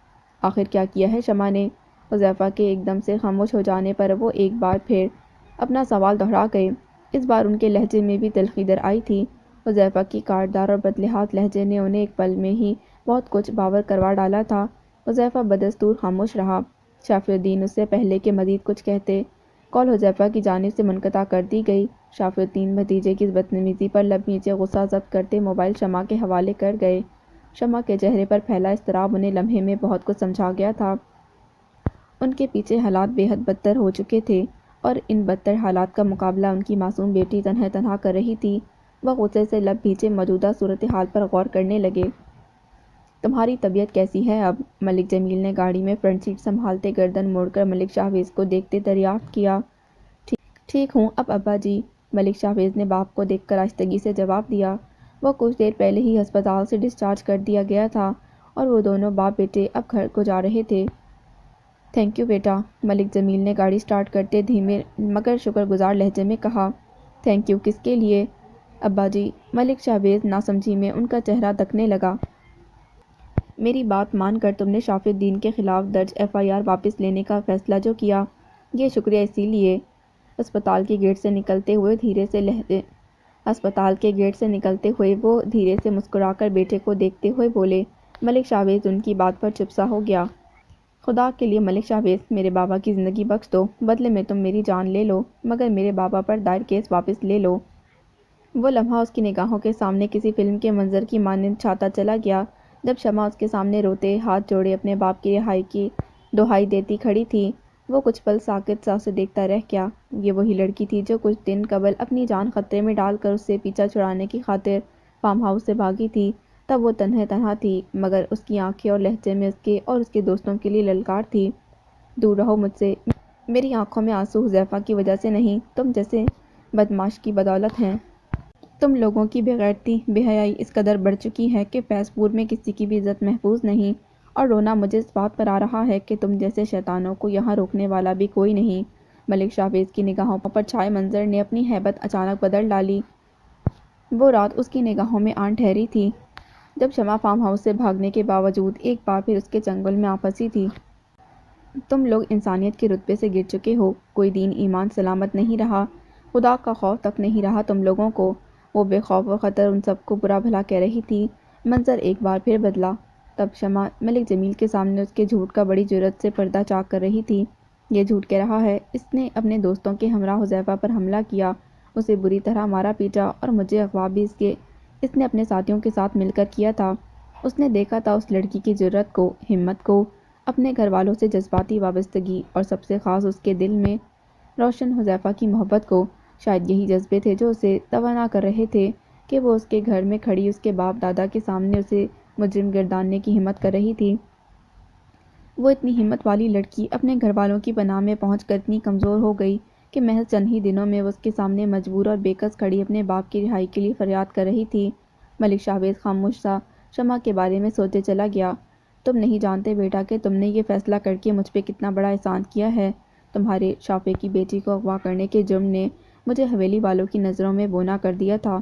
آخر کیا ہے شمع نے؟ حذیفہ کے ایک دم سے خاموش ہو جانے پر وہ ایک بار پھر اپنا سوال دہرا گئے۔ اس بار ان کے لہجے میں بھی تلخی در آئی تھی۔ حذیفہ کی کاٹدار اور بدلحاظ لہجے نے انہیں ایک پل میں ہی بہت کچھ باور کروا ڈالا تھا۔ حذیفہ بدستور خاموش رہا۔ شافی الدین اس سے پہلے کہ مزید کچھ کہتے، کال حذیفہ کی جانب سے منقطع کر دی گئی۔ شافی الدین بھتیجے کی اس بدتمیزی پر لب نیچے غصہ ضبط کرتے موبائل شمع کے حوالے کر گئے۔ شمع کے چہرے پر پھیلا اضطراب انہیں لمحے میں بہت کچھ سمجھا گیا تھا۔ ان کے پیچھے حالات بے حد بدتر ہو چکے تھے اور ان بدتر حالات کا مقابلہ ان کی معصوم بیٹی تنہا کر رہی تھی۔ وہ غصے سے لب بھیجے موجودہ صورتحال پر غور کرنے لگے۔ تمہاری طبیعت کیسی ہے اب؟ ملک جمیل نے گاڑی میں فرنٹ سیٹ سنبھالتے گردن موڑ کر ملک شاہویز کو دیکھتے دریافت کیا۔ ٹھیک ہوں اب ابا جی، ملک شاہویز نے باپ کو دیکھ کر آہستگی سے جواب دیا۔ وہ کچھ دیر پہلے ہی ہسپتال سے ڈسچارج کر دیا گیا تھا اور وہ دونوں باپ بیٹے اب گھر کو جا رہے تھے۔ تھینک یو بیٹا، ملک جمیل نے گاڑی سٹارٹ کرتے دھیمے مگر شکر گزار لہجے میں کہا۔ تھینک یو کس کے لیے؟ ابا جی، ملک شاہویز ناسمجھی میں ان کا چہرہ دکنے لگا۔ میری بات مان کر تم نے شافی الدین کے خلاف درج FIR واپس لینے کا فیصلہ جو کیا، یہ شکریہ اسی لیے۔ ہسپتال کے گیٹ سے نکلتے ہوئے وہ دھیرے سے مسکرا کر بیٹے کو دیکھتے ہوئے بولے۔ ملک شاہویز ان کی بات پر چپ سا ہو گیا۔ خدا کے لیے ملک شاہویز، میرے بابا کی زندگی بخش دو، بدلے میں تم میری جان لے لو، مگر میرے بابا پر دائر کیس واپس لے لو۔ وہ لمحہ اس کی نگاہوں کے سامنے کسی فلم کے منظر کی مانند چھاتا چلا گیا، جب شمع اس کے سامنے روتے ہاتھ جوڑے اپنے باپ کی رہائی کی دہائی دیتی کھڑی تھی۔ وہ کچھ پل ساکت سا اسے دیکھتا رہ گیا۔ یہ وہی لڑکی تھی جو کچھ دن قبل اپنی جان خطرے میں ڈال کر اس سے پیچھا چھڑانے کی خاطر فارم ہاؤس سے بھاگی تھی۔ تب وہ تنہا تھی، مگر اس کی آنکھیں اور لہجے میں اس کے اور اس کے دوستوں کے لیے للکار تھی۔ دور رہو مجھ سے، میری آنکھوں میں آنسو حذیفہ کی وجہ سے نہیں، تم جیسے بدمعاش کی بدولت ہیں۔ تم لوگوں کی بے غیرتی، بے حیائی اس قدر بڑھ چکی ہے کہ فیض پور میں کسی کی بھی عزت محفوظ نہیں، اور رونا مجھے اس بات پر آ رہا ہے کہ تم جیسے شیطانوں کو یہاں روکنے والا بھی کوئی نہیں۔ ملک شاہویز کی نگاہوں پر چھائے منظر نے اپنی ہیبت اچانک بدل ڈالی۔ وہ رات اس کی نگاہوں میں آن ٹھہری تھی جب شمع فارم ہاؤس سے بھاگنے کے باوجود ایک بار پھر اس کے چنگل میں آ پھنسی تھی۔ تم لوگ انسانیت کے رتبے سے گر چکے ہو، کوئی دین ایمان سلامت نہیں رہا، خدا کا خوف تک نہیں رہا تم لوگوں کو۔ وہ بے خوف و خطر ان سب کو برا بھلا کہہ رہی تھی۔ منظر ایک بار پھر بدلا۔ تب شمع ملک جمیل کے سامنے اس کے جھوٹ کا بڑی جرأت سے پردہ چاک کر رہی تھی۔ یہ جھوٹ کہہ رہا ہے، اس نے اپنے دوستوں کے ہمراہ حذیفہ پر حملہ کیا، اسے بری طرح مارا پیٹا اور مجھے اغوا بھی اس نے اپنے ساتھیوں کے ساتھ مل کر کیا تھا۔ اس نے دیکھا تھا اس لڑکی کی جرأت کو، ہمت کو، اپنے گھر والوں سے جذباتی وابستگی اور سب سے خاص اس کے دل میں روشن حذیفہ کی محبت کو۔ شاید یہی جذبے تھے جو اسے توانا کر رہے تھے کہ وہ اس کے گھر میں کھڑی اس کے باپ دادا کے سامنے اسے مجرم گرداننے کی ہمت کر رہی تھی۔ وہ اتنی ہمت والی لڑکی اپنے گھر والوں کی پناہ میں پہنچ کر اتنی کمزور ہو گئی کہ محض چند ہی دنوں میں وہ اس کے سامنے مجبور اور بے کس کھڑی اپنے باپ کی رہائی کے لیے فریاد کر رہی تھی۔ ملک شاہویز خاموش سا شمع کے بارے میں سوچے چلا گیا۔ تم نہیں جانتے بیٹا کہ تم نے یہ فیصلہ کر کے مجھ پہ کتنا بڑا احسان کیا ہے۔ تمہارے شافع کی بیٹی کو اغوا کرنے کے جرم نے مجھے حویلی والوں کی نظروں میں بونا کر دیا تھا،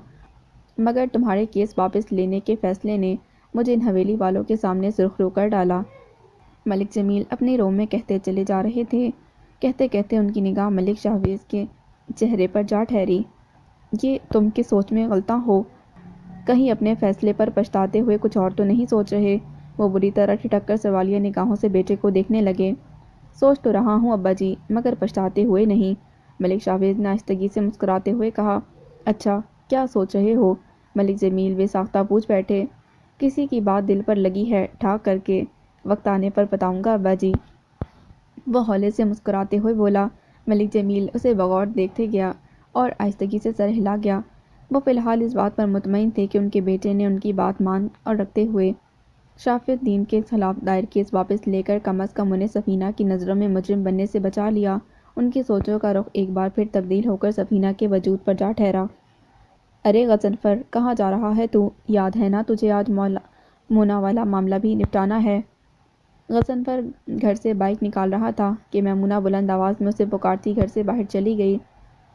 مگر تمہارے کیس واپس لینے کے فیصلے نے مجھے ان حویلی والوں کے سامنے سرخرو کر ڈالا۔ ملک جمیل اپنے روم میں کہتے چلے جا رہے تھے۔ کہتے کہتے ان کی نگاہ ملک شہباز کے چہرے پر جا ٹھہری۔ یہ تم کس سوچ میں غلطاں ہو؟ کہیں اپنے فیصلے پر پچھتاتے ہوئے کچھ اور تو نہیں سوچ رہے؟ وہ بری طرح ٹھٹک کر سوالیہ نگاہوں سے بیٹے کو دیکھنے لگے۔ سوچ تو رہا ہوں ابا جی، مگر پچھتاتے ہوئے نہیں، ملک شہباز نے آہستگی سے مسکراتے ہوئے کہا۔ اچھا، کیا سوچ رہے ہو؟ ملک جمیل بے ساختہ پوچھ بیٹھے۔ کسی کی بات دل پر لگی ہے ٹھاک کر کے، وقت آنے پر بتاؤں گا ابا جی، وہ ہولے سے مسکراتے ہوئے بولا۔ ملک جمیل اسے بغور دیکھتے گیا اور آہستگی سے سر ہلا گیا۔ وہ فی الحال اس بات پر مطمئن تھے کہ ان کے بیٹے نے ان کی بات مان اور رکھتے ہوئے شافع الدین کے خلاف دائر کیس واپس لے کر کم از کم انہیں سفینہ کی نظروں میں مجرم بننے سے بچا لیا۔ ان کی سوچوں کا رخ ایک بار پھر تبدیل ہو کر سفینہ کے وجود پر جا ٹھہرا۔ ارے غضنفر، کہاں جا رہا ہے تو؟ یاد ہے نا تجھے آج مونا والا معاملہ بھی نپٹانا ہے؟ غضنفر گھر سے بائک نکال رہا تھا کہ میمونہ بلند آواز میں اسے پکارتی گھر سے باہر چلی گئی۔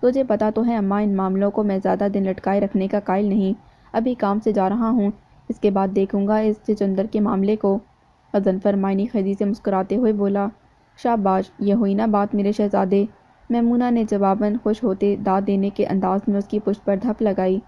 تجھے پتا تو ہے اماں، ان معاملوں کو میں زیادہ دن لٹکائے رکھنے کا قائل نہیں۔ ابھی کام سے جا رہا ہوں، اس کے بعد دیکھوں گا اس چچندر کے معاملے کو۔ غضنفر معنی خیزی سے مسکراتے ہوئے بولا۔ شاباش، یہ ہوئی نا بات میرے شہزادے، میمونہ نے جواباً خوش ہوتے داد دینے کے انداز میں اس کی پشت پر دھپ لگائی۔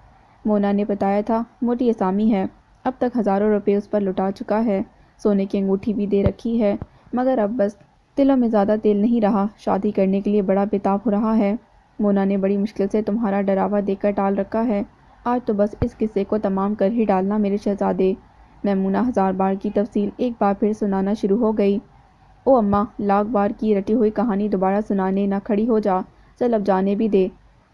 مونا نے بتایا تھا، موٹی اسامی ہے، اب تک ہزاروں روپے اس پر لٹا چکا ہے، سونے کی انگوٹھی بھی دے رکھی ہے، مگر اب بس دلوں میں زیادہ تیل نہیں رہا، شادی کرنے کے لیے بڑا بےتاب ہو رہا ہے۔ مونا نے بڑی مشکل سے تمہارا ڈراوا دے کر ٹال رکھا ہے، آج تو بس اس قصے کو تمام کر ہی ڈالنا میرے شہزادے۔ میمونہ ہزار بار کی تفصیل ایک بار پھر سنانا شروع ہو گئی۔ او اماں، لاکھ بار کی رٹی ہوئی کہانی دوبارہ سنانے نہ کھڑی ہو جا، چل اب جانے بھی دے،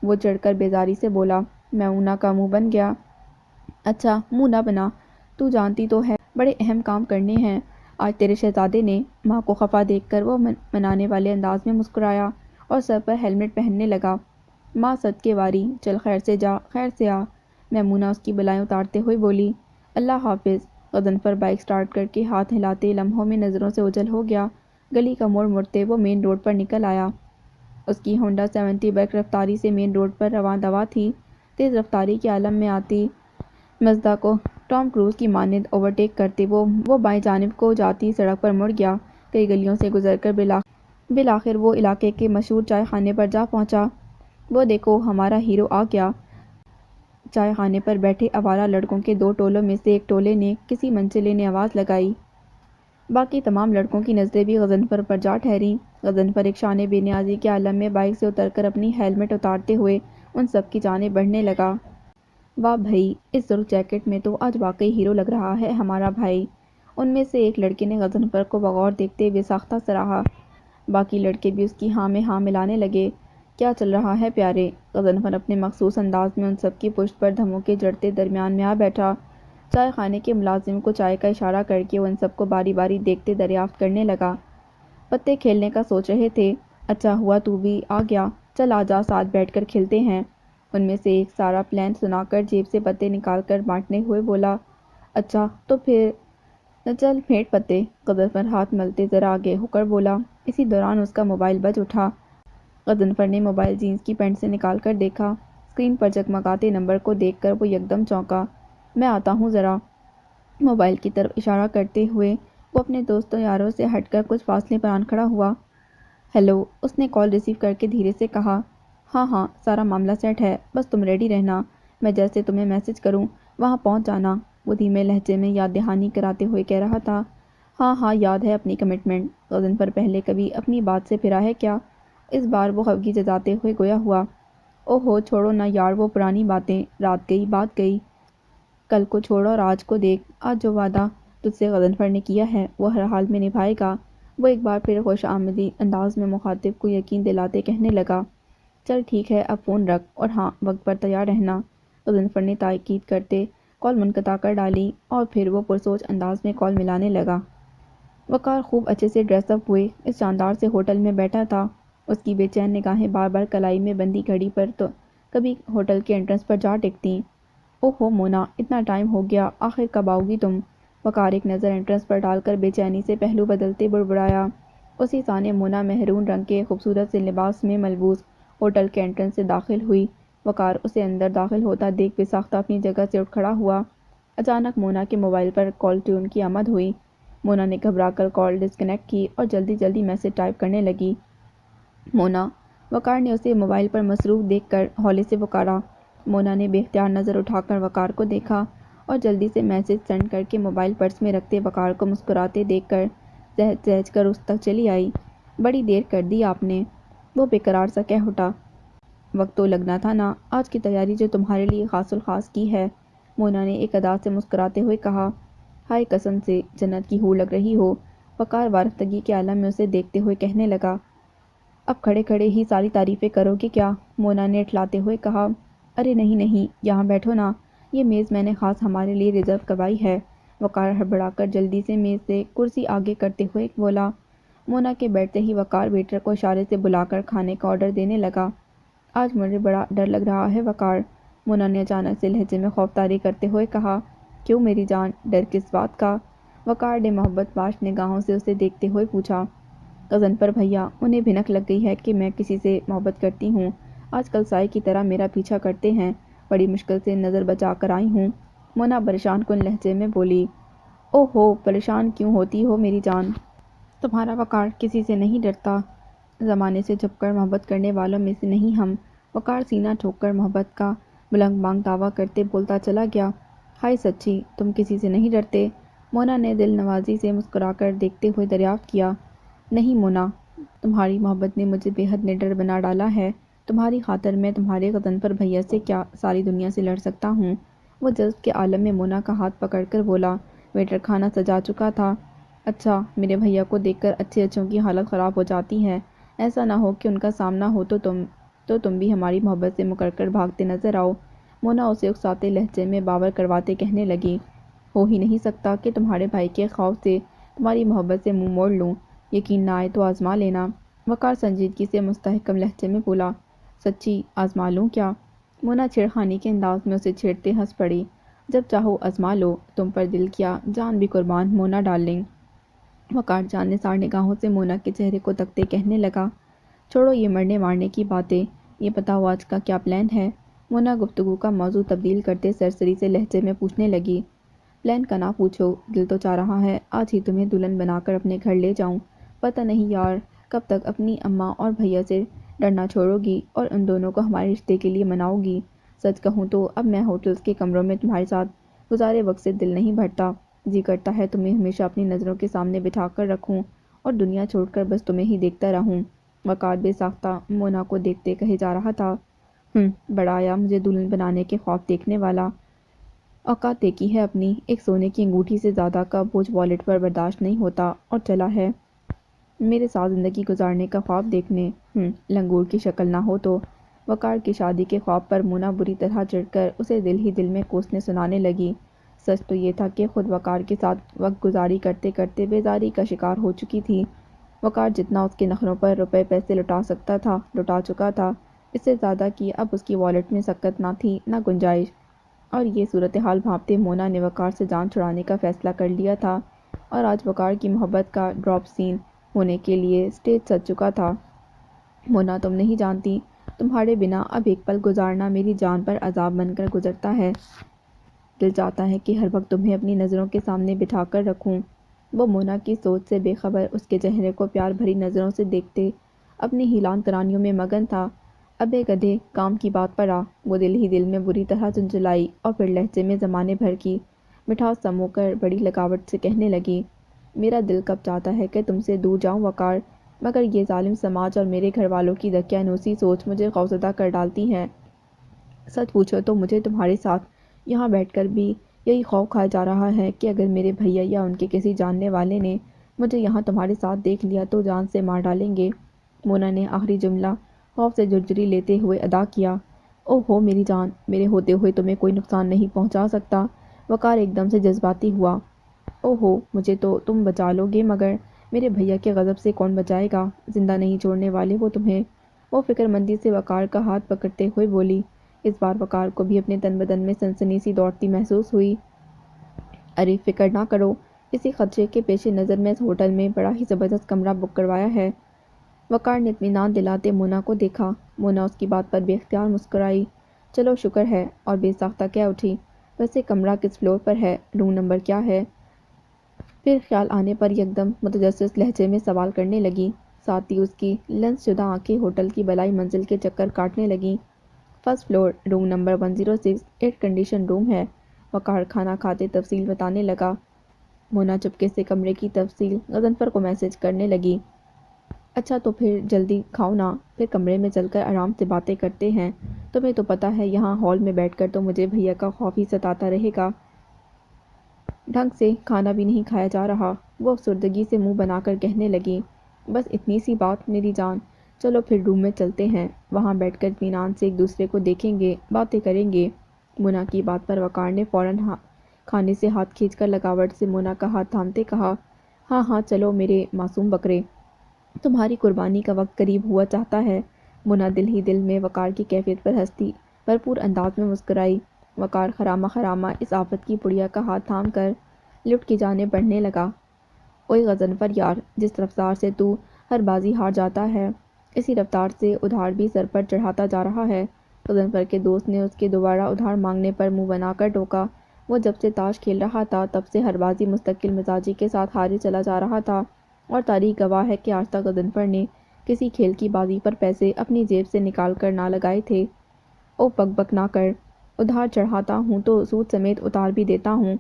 وہ چڑھ کر بیزاری سے بولا۔ میمونہ کا منہ بن گیا۔ اچھا، منہ نہ بنا، تو جانتی تو ہے بڑے اہم کام کرنے ہیں آج تیرے شہزادے نے۔ ماں کو خفا دیکھ کر وہ منانے والے انداز میں مسکرایا اور سر پر ہیلمٹ پہننے لگا۔ ماں صدقے واری، چل خیر سے جا خیر سے آ، میمونہ اس کی بلائیں اتارتے ہوئے بولی۔ اللہ حافظ۔ غضنفر بائک سٹارٹ کر کے ہاتھ ہلاتے لمحوں میں نظروں سے اوجھل ہو گیا۔ گلی کا موڑ مڑتے وہ مین روڈ پر نکل آیا۔ اس کی ہونڈا 70 برق رفتاری سے مین روڈ پر رواں دواں تھی۔ تیز رفتاری کے عالم میں آتی مزدا کو ٹام کروز کی مانند اوورٹیک کرتے وہ بائیں جانب کو جاتی سڑک پر مڑ گیا۔ کئی گلیوں سے گزر کر بالآخر وہ علاقے کے مشہور چائے خانے پر جا پہنچا۔ وہ دیکھو، ہمارا ہیرو آ گیا۔ چائے خانے پر بیٹھے آوارہ لڑکوں کے دو ٹولوں میں سے ایک ٹولے نے کسی منچلے نے آواز لگائی۔ باقی تمام لڑکوں کی نظریں بھی غضنفر پر جا ٹھہریں۔ غضنفر ایک شان بے نیازی کے عالم میں بائک سے اتر کر اپنی ہیلمٹ اتارتے ہوئے ان سب کی جانب بڑھنے لگا۔ واہ بھئی، اس سرخ جیکٹ میں تو آج واقعی ہیرو لگ رہا ہے ہمارا بھائی، ان میں سے ایک لڑکے نے غضنفر کو بغور دیکھتے بے ساختہ سراہا۔ باقی لڑکے بھی اس کی ہاں میں ہاں ملانے لگے۔ کیا چل رہا ہے پیارے؟ غضنفر اپنے مخصوص انداز میں ان سب کی پشت پر دھموکے جڑتے درمیان میں آ بیٹھا۔ چائے خانے کے ملازم کو چائے کا اشارہ کر کے وہ ان سب کو باری باری دیکھتے دریافت کرنے لگا۔ پتے کھیلنے کا سوچ رہے تھے؟ اچھا ہوا تو بھی آ گیا، چل آجا ساتھ بیٹھ کر کھیلتے ہیں۔ ان میں سے ایک سارا پلان سنا کر جیب سے پتے نکال کر بانٹنے ہوئے بولا۔ اچھا تو پھر چل پھینٹ پتے، غضنفر ہاتھ ملتے ذرا آگے ہو کر بولا۔ اسی دوران اس کا موبائل بج اٹھا۔ غضنفر نے موبائل جینس کی پینٹ سے نکال کر دیکھا۔ اسکرین پر جگمگاتے نمبر کو دیکھ کر وہ یکدم چونکا۔ میں آتا ہوں ذرا، موبائل کی طرف اشارہ کرتے ہوئے وہ اپنے دوستوں یاروں سے ہٹ کر کچھ فاصلے پر آن کھڑا ہوا۔ ہیلو، اس نے کال ریسیو کر کے دھیرے سے کہا۔ ہاں ہاں، سارا معاملہ سیٹ ہے، بس تم ریڈی رہنا، میں جیسے تمہیں میسج کروں وہاں پہنچ جانا، وہ دھیمے لہجے میں یاد دہانی کراتے ہوئے کہہ رہا تھا۔ ہاں ہاں، یاد ہے اپنی کمٹمنٹ۔ غضنفر پہلے کبھی اپنی بات سے پھرا ہے کیا؟ اس بار وہ خفگی جتاتے ہوئے گویا ہوا۔ اوہو چھوڑو نا یار وہ پرانی باتیں، رات گئی بات گئی، کل کو چھوڑ اور آج کو دیکھ، آج جو وعدہ تجھ سے غضنفر نے کیا ہے وہ ہر حال میں نبھائے گا، وہ ایک بار پھر خوش آمدی انداز میں مخاطب کو یقین دلاتے کہنے لگا۔ چل ٹھیک ہے، اب فون رکھ، اور ہاں وقت پر تیار رہنا، غضنفر نے تاکید کرتے کال منقطع کر ڈالی اور پھر وہ پرسوچ انداز میں کال ملانے لگا۔ وقار خوب اچھے سے ڈریس اپ ہوئے اس شاندار سے ہوٹل میں بیٹھا تھا۔ اس کی بے چین نگاہیں بار بار کلائی میں بندھی گھڑی پر تو کبھی ہوٹل کے انٹرنس پر جا ٹکتیں۔ اوہو مونا، اتنا ٹائم ہو گیا، آخر کب آؤ گی تم؟ وقار ایک نظر انٹرنس پر ڈال کر بے چینی سے پہلو بدلتے بڑبڑایا۔ اسی ثانیے مونا مہرون رنگ کے خوبصورت سے لباس میں ملبوس ہوٹل کے انٹرنس سے داخل ہوئی۔ وقار اسے اندر داخل ہوتا دیکھ بے ساختہ اپنی جگہ سے اٹھ کھڑا ہوا۔ اچانک مونا کے موبائل پر کال ٹیون کی آمد ہوئی۔ مونا نے گھبرا کر کال ڈسکنیکٹ کی اور جلدی جلدی میسج ٹائپ کرنے لگی۔ مونا! وقار نے اسے موبائل پر مصروف دیکھ کر ہولے سے پکارا۔ مونا نے بے اختیار نظر اٹھا کر وقار کو دیکھا اور جلدی سے میسج سینڈ کر کے موبائل پرس میں رکھتے وقار کو مسکراتے دیکھ کر سہج سہج کر اس تک چلی آئی۔ بڑی دیر کر دی آپ نے، وہ بے قرار سا کہہ اٹھا۔ وقت تو لگنا تھا نا، آج کی تیاری جو تمہارے لیے خاص الخاص کی ہے، مونا نے ایک ادا سے مسکراتے ہوئے کہا۔ ہائے قسم سے جنت کی حور لگ رہی ہو، وقار وارفتگی کے عالم میں اسے دیکھتے ہوئے کہنے لگا۔ اب کھڑے کھڑے ہی ساری تعریفیں کرو گے کیا؟ مونا نے اٹھلاتے ہوئے کہا۔ ارے نہیں نہیں، یہاں بیٹھو نا، یہ میز میں نے خاص ہمارے لیے ریزرو کروائی ہے، وقار ہڑبڑا کر جلدی سے میز سے کرسی آگے کرتے ہوئے بولا۔ مونا کے بیٹھتے ہی وقار ویٹر کو اشارے سے بلا کر کھانے کا آرڈر دینے لگا۔ آج مجھے بڑا ڈر لگ رہا ہے وقار، مونا نے اچانک سے لہجے میں خوف طاری کرتے ہوئے کہا۔ کیوں میری جان، ڈر کس بات کا؟ وقار نے محبت باش نگاہوں سے اسے دیکھتے ہوئے پوچھا۔ غضنفر بھیا، انہیں بھنک لگ گئی ہے کہ میں کسی سے محبت کرتی ہوں، آج کل سائے کی طرح میرا پیچھا کرتے ہیں، بڑی مشکل سے نظر بچا کر آئی ہوں، مونا پریشان کن لہجے میں بولی۔ او ہو، پریشان کیوں ہوتی ہو میری جان؟ تمہارا وقار کسی سے نہیں ڈرتا، زمانے سے چھپ کر محبت کرنے والوں میں سے نہیں ہم، وقار سینہ ٹھوک کر محبت کا بلند بانگ دعویٰ کرتے بولتا چلا گیا۔ ہائے سچی، تم کسی سے نہیں ڈرتے؟ مونا نے دل نوازی سے مسکرا کر دیکھتے ہوئے دریافت کیا۔ نہیں مونا، تمہاری محبت نے مجھے بے حد نڈر بنا ڈالا ہے، تمہاری خاطر میں تمہارے غضنفر بھیا سے کیا ساری دنیا سے لڑ سکتا ہوں، وہ جذب کے عالم میں مونا کا ہاتھ پکڑ کر بولا۔ ویٹر کھانا سجا چکا تھا۔ اچھا، میرے بھیا کو دیکھ کر اچھے اچھوں کی حالت خراب ہو جاتی ہے، ایسا نہ ہو کہ ان کا سامنا ہو تو تم بھی ہماری محبت سے مکر کر بھاگتے نظر آؤ، مونا اسے اکساتے لہجے میں باور کرواتے کہنے لگی۔ ہو ہی نہیں سکتا کہ تمہارے بھائی کے خوف سے تمہاری محبت سے منہ موڑ لوں، یقین نہ آئے تو آزما لینا، وقار سنجیدگی سے مستحکم لہجے میں بولا۔ سچی آزما لوں کیا؟ مونا چھیڑخانی کے انداز میں اسے چھیڑتے ہنس پڑی۔ جب چاہو آزما لو، تم پر دل کیا جان بھی قربان، مونا ڈارلنگ، وقار جان نثار نگاہوں سے مونا کے چہرے کو تکتے کہنے لگا۔ چھوڑو یہ مرنے مارنے کی باتیں، یہ بتاؤ آج کا کیا پلان ہے؟ مونا گفتگو کا موضوع تبدیل کرتے سرسری سے لہجے میں پوچھنے لگی۔ پلان کا نہ پوچھو، دل تو چاہ رہا ہے آج ہی تمہیں دلہن بنا کر اپنے گھر لے جاؤں، پتہ نہیں یار کب تک اپنی اماں اور بھیا سے ڈرنا چھوڑو گی اور ان دونوں کو ہمارے رشتے کے لیے مناؤ گی۔ سچ کہوں تو اب میں ہوٹلز کے کمروں میں تمہارے ساتھ گزارے وقت سے دل نہیں بھرتا، جی کرتا ہے تمہیں ہمیشہ اپنی نظروں کے سامنے بٹھا کر رکھوں اور دنیا چھوڑ کر بس تمہیں ہی دیکھتا رہوں، وقار بے ساختہ مونا کو دیکھتے کہے جا رہا تھا۔ بڑا آیا مجھے دلہن بنانے کے خواب دیکھنے والا، اوقات دیکھی ہے اپنی، ایک سونے کی انگوٹھی سے زیادہ کا بوجھ والیٹ پر برداشت نہیں ہوتا اور چلا ہے میرے ساتھ زندگی گزارنے کا خواب دیکھنے، لنگور کی شکل نہ ہو تو۔ وقار کی شادی کے خواب پر مونا بری طرح چڑھ کر اسے دل ہی دل میں کوسنے سنانے لگی۔ سچ تو یہ تھا کہ خود وقار کے ساتھ وقت گزاری کرتے کرتے بیزاری کا شکار ہو چکی تھی، وقار جتنا اس کے نخروں پر روپے پیسے لٹا سکتا تھا لٹا چکا تھا، اس سے زیادہ کی اب اس کی والیٹ میں سکت نہ تھی نہ گنجائش، اور یہ صورتحال بھانپتے مونا نے وقار سے جان چھڑانے کا فیصلہ کر لیا تھا، اور آج وقار کی محبت کا ڈراپ سین ہونے کے لیے سٹیج سج چکا تھا۔ مونا تم نہیں جانتی، تمہارے بنا اب ایک پل گزارنا میری جان پر عذاب بن کر گزرتا ہے، دل چاہتا ہے کہ ہر وقت تمہیں اپنی نظروں کے سامنے بٹھا کر رکھوں۔ وہ مونا کی سوچ سے بے خبر اس کے چہرے کو پیار بھری نظروں سے دیکھتے اپنی ہیلان ترانیوں میں مگن تھا۔ ابے گدھے، کام کی بات پر آ، وہ دل ہی دل میں بری طرح جھنجھلائی اور پھر لہجے میں زمانے بھر کی مٹھاس سمو کر بڑی لگاوٹ سے کہنے لگی۔ میرا دل کب چاہتا ہے کہ تم سے دور جاؤں وقار، مگر یہ ظالم سماج اور میرے گھر والوں کی دقیانوسی سوچ مجھے خوفزدہ کر ڈالتی ہے۔ سچ پوچھو تو مجھے تمہارے ساتھ یہاں بیٹھ کر بھی یہی خوف کھایا جا رہا ہے کہ اگر میرے بھیا یا ان کے کسی جاننے والے نے مجھے یہاں تمہارے ساتھ دیکھ لیا تو جان سے مار ڈالیں گے، مونا نے آخری جملہ خوف سے جھرجھری لیتے ہوئے ادا کیا۔ او ہو میری جان، میرے ہوتے ہوئے تمہیں کوئی نقصان نہیں پہنچا سکتا، وقار ایک دم سے جذباتی ہوا۔ او ہو، مجھے تو تم بچا لو گے مگر میرے بھیا کے غضب سے کون بچائے گا، زندہ نہیں چھوڑنے والے وہ تمہیں، وہ فکر مندی سے وقار کا ہاتھ پکڑتے ہوئے بولی۔ اس بار وقار کو بھی اپنے تن بدن میں سنسنی سی دوڑتی محسوس ہوئی۔ ارے فکر نہ کرو، اسی خدشے کے پیش نظر میں اس ہوٹل میں بڑا ہی زبردست کمرہ بک کروایا ہے۔ وقار نے اطمینان دلاتے مونا کو دیکھا۔ مونا اس کی بات پر بے اختیار مسکرائی۔ چلو شکر ہے، اور بے ساختہ کہہ اٹھی، ویسے کمرہ کس فلور پر ہے، روم نمبر کیا ہے؟ پھر خیال آنے پر یکدم متجسس لہجے میں سوال کرنے لگی۔ ساتھ ہی اس کی لنس شدہ آنکھیں ہوٹل کی بلائی منزل کے چکر کاٹنے لگیں۔ First floor, room number 106، air condition room ہے۔ وقار کھانا کھاتے تفصیل بتانے لگا۔ مونا چپکے سے کمرے کی تفصیل غضنفر کو میسج کرنے لگی۔ اچھا تو پھر جلدی کھاؤ نا، پھر کمرے میں چل کر آرام سے باتیں کرتے ہیں۔ تمہیں تو پتہ ہے یہاں ہال میں بیٹھ کر تو مجھے بھیا کا خوف ہی ستاتا رہے گا۔ ڈھنگ سے کھانا بھی نہیں کھایا جا رہا۔ وہ افسردگی سے منہ بنا کر کہنے لگی، بس اتنی سی بات میری جان، چلو پھر روم میں چلتے ہیں، وہاں بیٹھ کر اطمینان سے ایک دوسرے کو دیکھیں گے، باتیں کریں گے۔ مونا کی بات پر وقار نے فوراً کھانے سے ہاتھ کھینچ کر لگاوٹ سے مونا کا ہاتھ تھامتے کہا، ہاں ہاں چلو میرے معصوم بکرے، تمہاری قربانی کا وقت قریب ہوا چاہتا ہے۔ مونا دل ہی دل میں وقار کی کیفیت پر ہنستی بھرپور انداز میں مسکرائی۔ وقار خرامہ خرامہ اس آفت کی پڑیا کا ہاتھ تھام کر لفٹ کی جانب بڑھنے لگا۔ اوئے غضنفر یار، جس رفتار سے تو ہر بازی ہار جاتا ہے، اسی رفتار سے ادھار بھی سر پر چڑھاتا جا رہا ہے۔ غضنفر کے دوست نے اس کے دوبارہ ادھار مانگنے پر منہ بنا کر ٹوکا۔ وہ جب سے تاش کھیل رہا تھا تب سے ہر بازی مستقل مزاجی کے ساتھ ہارے چلا جا رہا تھا، اور تاریخ گواہ ہے کہ آج تک غضنفر نے کسی کھیل کی بازی پر پیسے اپنی جیب سے نکال کر نہ لگائے تھے۔ او بک بک نہ کر، ادھار چڑھاتا ہوں تو سود سمیت اتار بھی دیتا ہوں،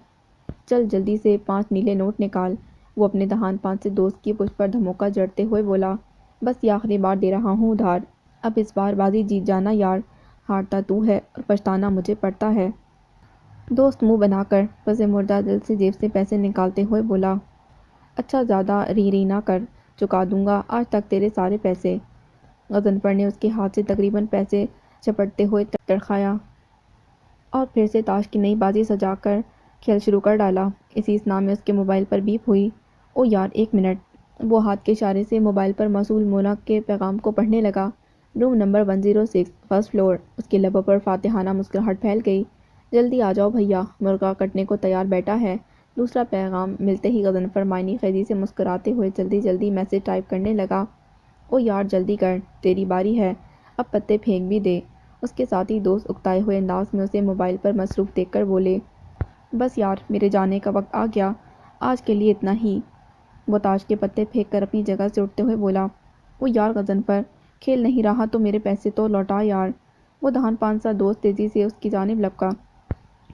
چل جلدی سے 5 نیلے نوٹ نکال۔ وہ اپنے دہان پان سے دوست کی پشت پر دھموکہ جڑتے ہوئے بولا، بس یہ آخری بار دے رہا ہوں ادھار، اب اس بار بازی جیت جانا یار، ہارتا تو ہے اور پچھتانا مجھے پڑتا ہے۔ دوست منہ بنا کر پس مردہ دل سے جیب سے پیسے نکالتے ہوئے بولا، اچھا زیادہ ری نہ کر، چکا دوں گا آج تک تیرے سارے پیسے۔ غضنفر نے اس کے ہاتھ سے تقریباً پیسے چپٹتے ہوئے تڑخایا اور پھر سے تاش کی نئی بازی سجا کر کھیل شروع کر ڈالا۔ اسی اثنا میں اس کے موبائل پر بیپ ہوئی۔ او یار ایک منٹ، وہ ہاتھ کے اشارے سے موبائل پر موصول مونا کے پیغام کو پڑھنے لگا۔ Room number 106، first floor. اس کے لبوں پر فاتحانہ مسکراہٹ پھیل گئی۔ جلدی آ جاؤ بھیا، مرغا کٹنے کو تیار بیٹھا ہے۔ دوسرا پیغام ملتے ہی غضنفر معنی خیزی سے مسکراتے ہوئے جلدی جلدی میسج ٹائپ کرنے لگا۔ او یار جلدی کر، تیری باری ہے، اب پتے پھینک بھی دے۔ اس کے ساتھی دوست اکتائے ہوئے انداز میں اسے موبائل پر مصروف دیکھ کر بولے، بس یار میرے جانے کا وقت آ گیا، آج کے لیے اتنا ہی۔ وہ تاش کے پتے پھینک کر اپنی جگہ سے اٹھتے ہوئے بولا، او یار غضنفر، کھیل نہیں رہا تو میرے پیسے تو لوٹا یار۔ وہ دہان پان سا دوست تیزی سے اس کی جانب لپکا۔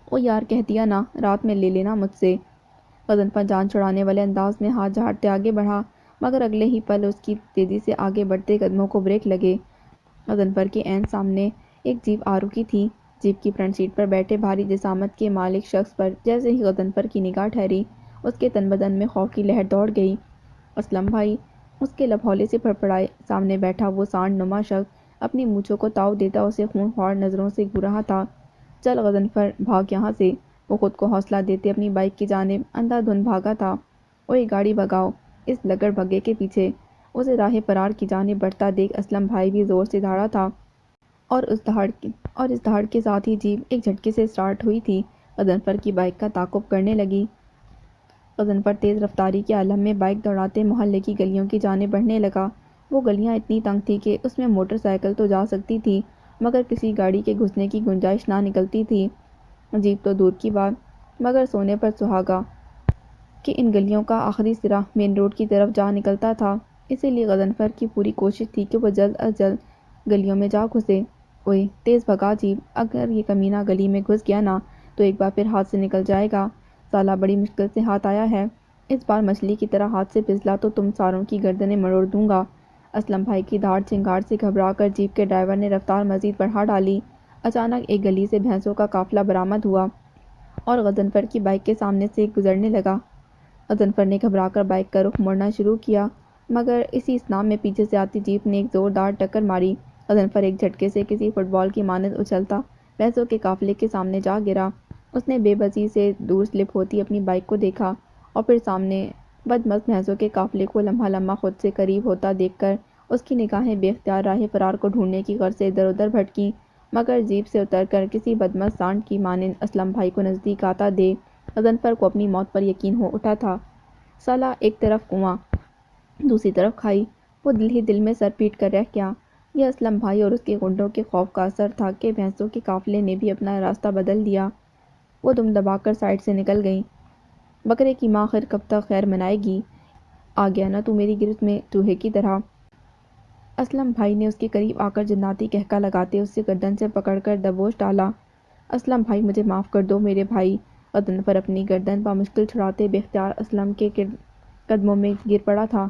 او یار کہہ دیا نا، رات میں لے لینا مجھ سے۔ غضنفر جان چھڑانے والے انداز میں ہاتھ جھاڑتے آگے بڑھا، مگر اگلے ہی پل اس کی تیزی سے آگے بڑھتے قدموں کو بریک لگے۔ غضنفر کے عین سامنے ایک جیپ آ رکی تھی۔ جیپ کی فرنٹ سیٹ پر بیٹھے بھاری جسامت کے مالک شخص پر جیسے ہی غضنفر کی نگاہ ٹھہری، اس کے تن بدن میں خوف کی لہر دوڑ گئی۔ اسلم بھائی، اس کے لب ہولے سے پھڑپڑائے۔ سامنے بیٹھا وہ سانڈ نما شخص اپنی مونچھوں کو تاؤ دیتا اسے خون خوار نظروں سے گھور رہا تھا۔ چل غضنفر بھاگ یہاں سے، وہ خود کو حوصلہ دیتے اپنی بائک کی جانب اندھا دھند بھاگا تھا۔ اوئے گاڑی بھگاؤ اس لگڑ بھگے کے پیچھے۔ اسے راہ فرار کی جانب بڑھتا دیکھ اسلم بھائی بھی زور سے دھاڑا تھا، اور اس دھاڑ کے ساتھ ہی جیپ ایک جھٹکے سے سٹارٹ ہوئی تھی، غضنفر کی بائک کا تعاقب کرنے لگی۔ غضنفر تیز رفتاری کے عالم میں بائک دوڑاتے محلے کی گلیوں کی جانب بڑھنے لگا۔ وہ گلیاں اتنی تنگ تھیں کہ اس میں موٹر سائیکل تو جا سکتی تھی، مگر کسی گاڑی کے گھسنے کی گنجائش نہ نکلتی تھی۔ جیپ تو دور کی بات، مگر سونے پر سہاگا کہ ان گلیوں کا آخری سرا مین روڈ کی طرف جا نکلتا تھا، اسی لیے غضنفر کی پوری کوشش تھی کہ وہ جلد از جلد گلیوں میں جا گھسے۔ اوئے تیز بھگا جیپ، اگر یہ کمینہ گلی میں گھس گیا نا تو ایک بار پھر ہاتھ سے نکل جائے گا، سالہ بڑی مشکل سے ہاتھ آیا ہے، اس بار مچھلی کی طرح ہاتھ سے پھسلا تو تم ساروں کی گردنیں مروڑ دوں گا۔ اسلم بھائی کی دھاڑ چنگاڑ سے گھبرا کر جیپ کے ڈرائیور نے رفتار مزید بڑھا ڈالی۔ اچانک ایک گلی سے بھینسوں کا قافلہ برآمد ہوا اور غضنفر کی بائک کے سامنے سے گزرنے لگا۔ غضنفر نے گھبرا کر بائک کا رخ موڑنا شروع کیا، مگر اسی اثنا میں پیچھے سے آتی جیپ نے ایک زوردار ٹکر ماری۔ غضنفر ایک جھٹکے سے کسی فٹ بال کی مانند اچھلتا بھینسوں کے قافلے کے سامنے جا گرا۔ اس نے بے بسی سے دور سلپ ہوتی اپنی بائک کو دیکھا، اور پھر سامنے بدمست بھینسوں کے قافلے کو لمحہ لمحہ خود سے قریب ہوتا دیکھ کر اس کی نگاہیں بے اختیار راہ فرار کو ڈھونڈنے کی غرض سے ادھر ادھر بھٹکیں، مگر جیپ سے اتر کر کسی بدمست سانڈ کی مانند اسلم بھائی کو نزدیک آتا دیکھ غضنفر کو اپنی موت پر یقین ہو اٹھا تھا۔ سالہ ایک طرف کنواں دوسری طرف کھائی، وہ دل ہی دل میں سر پیٹ کر رہ گیا۔ یہ اسلم بھائی اور اس کے غنڈوں کے خوف کا اثر تھا کہ بھینسوں کے قافلے نے بھی اپنا راستہ بدل دیا۔ وہ دم دبا کر سائڈ سے نکل گئیں۔ بکرے کی ماں آخر کب تک خیر منائے گی؟ آ گیا نا تو میری گرفت میں چوہے کی طرح؟ اسلم بھائی نے اس کے قریب آ کر جناتی قہقہ لگاتے اسے گردن سے پکڑ کر دبوچ ڈالا۔ اسلم بھائی مجھے معاف کر دو میرے بھائی۔ غضنفر اپنی گردن بامشکل چھڑاتے بے اختیار اسلم کے قدموں میں گر پڑا تھا۔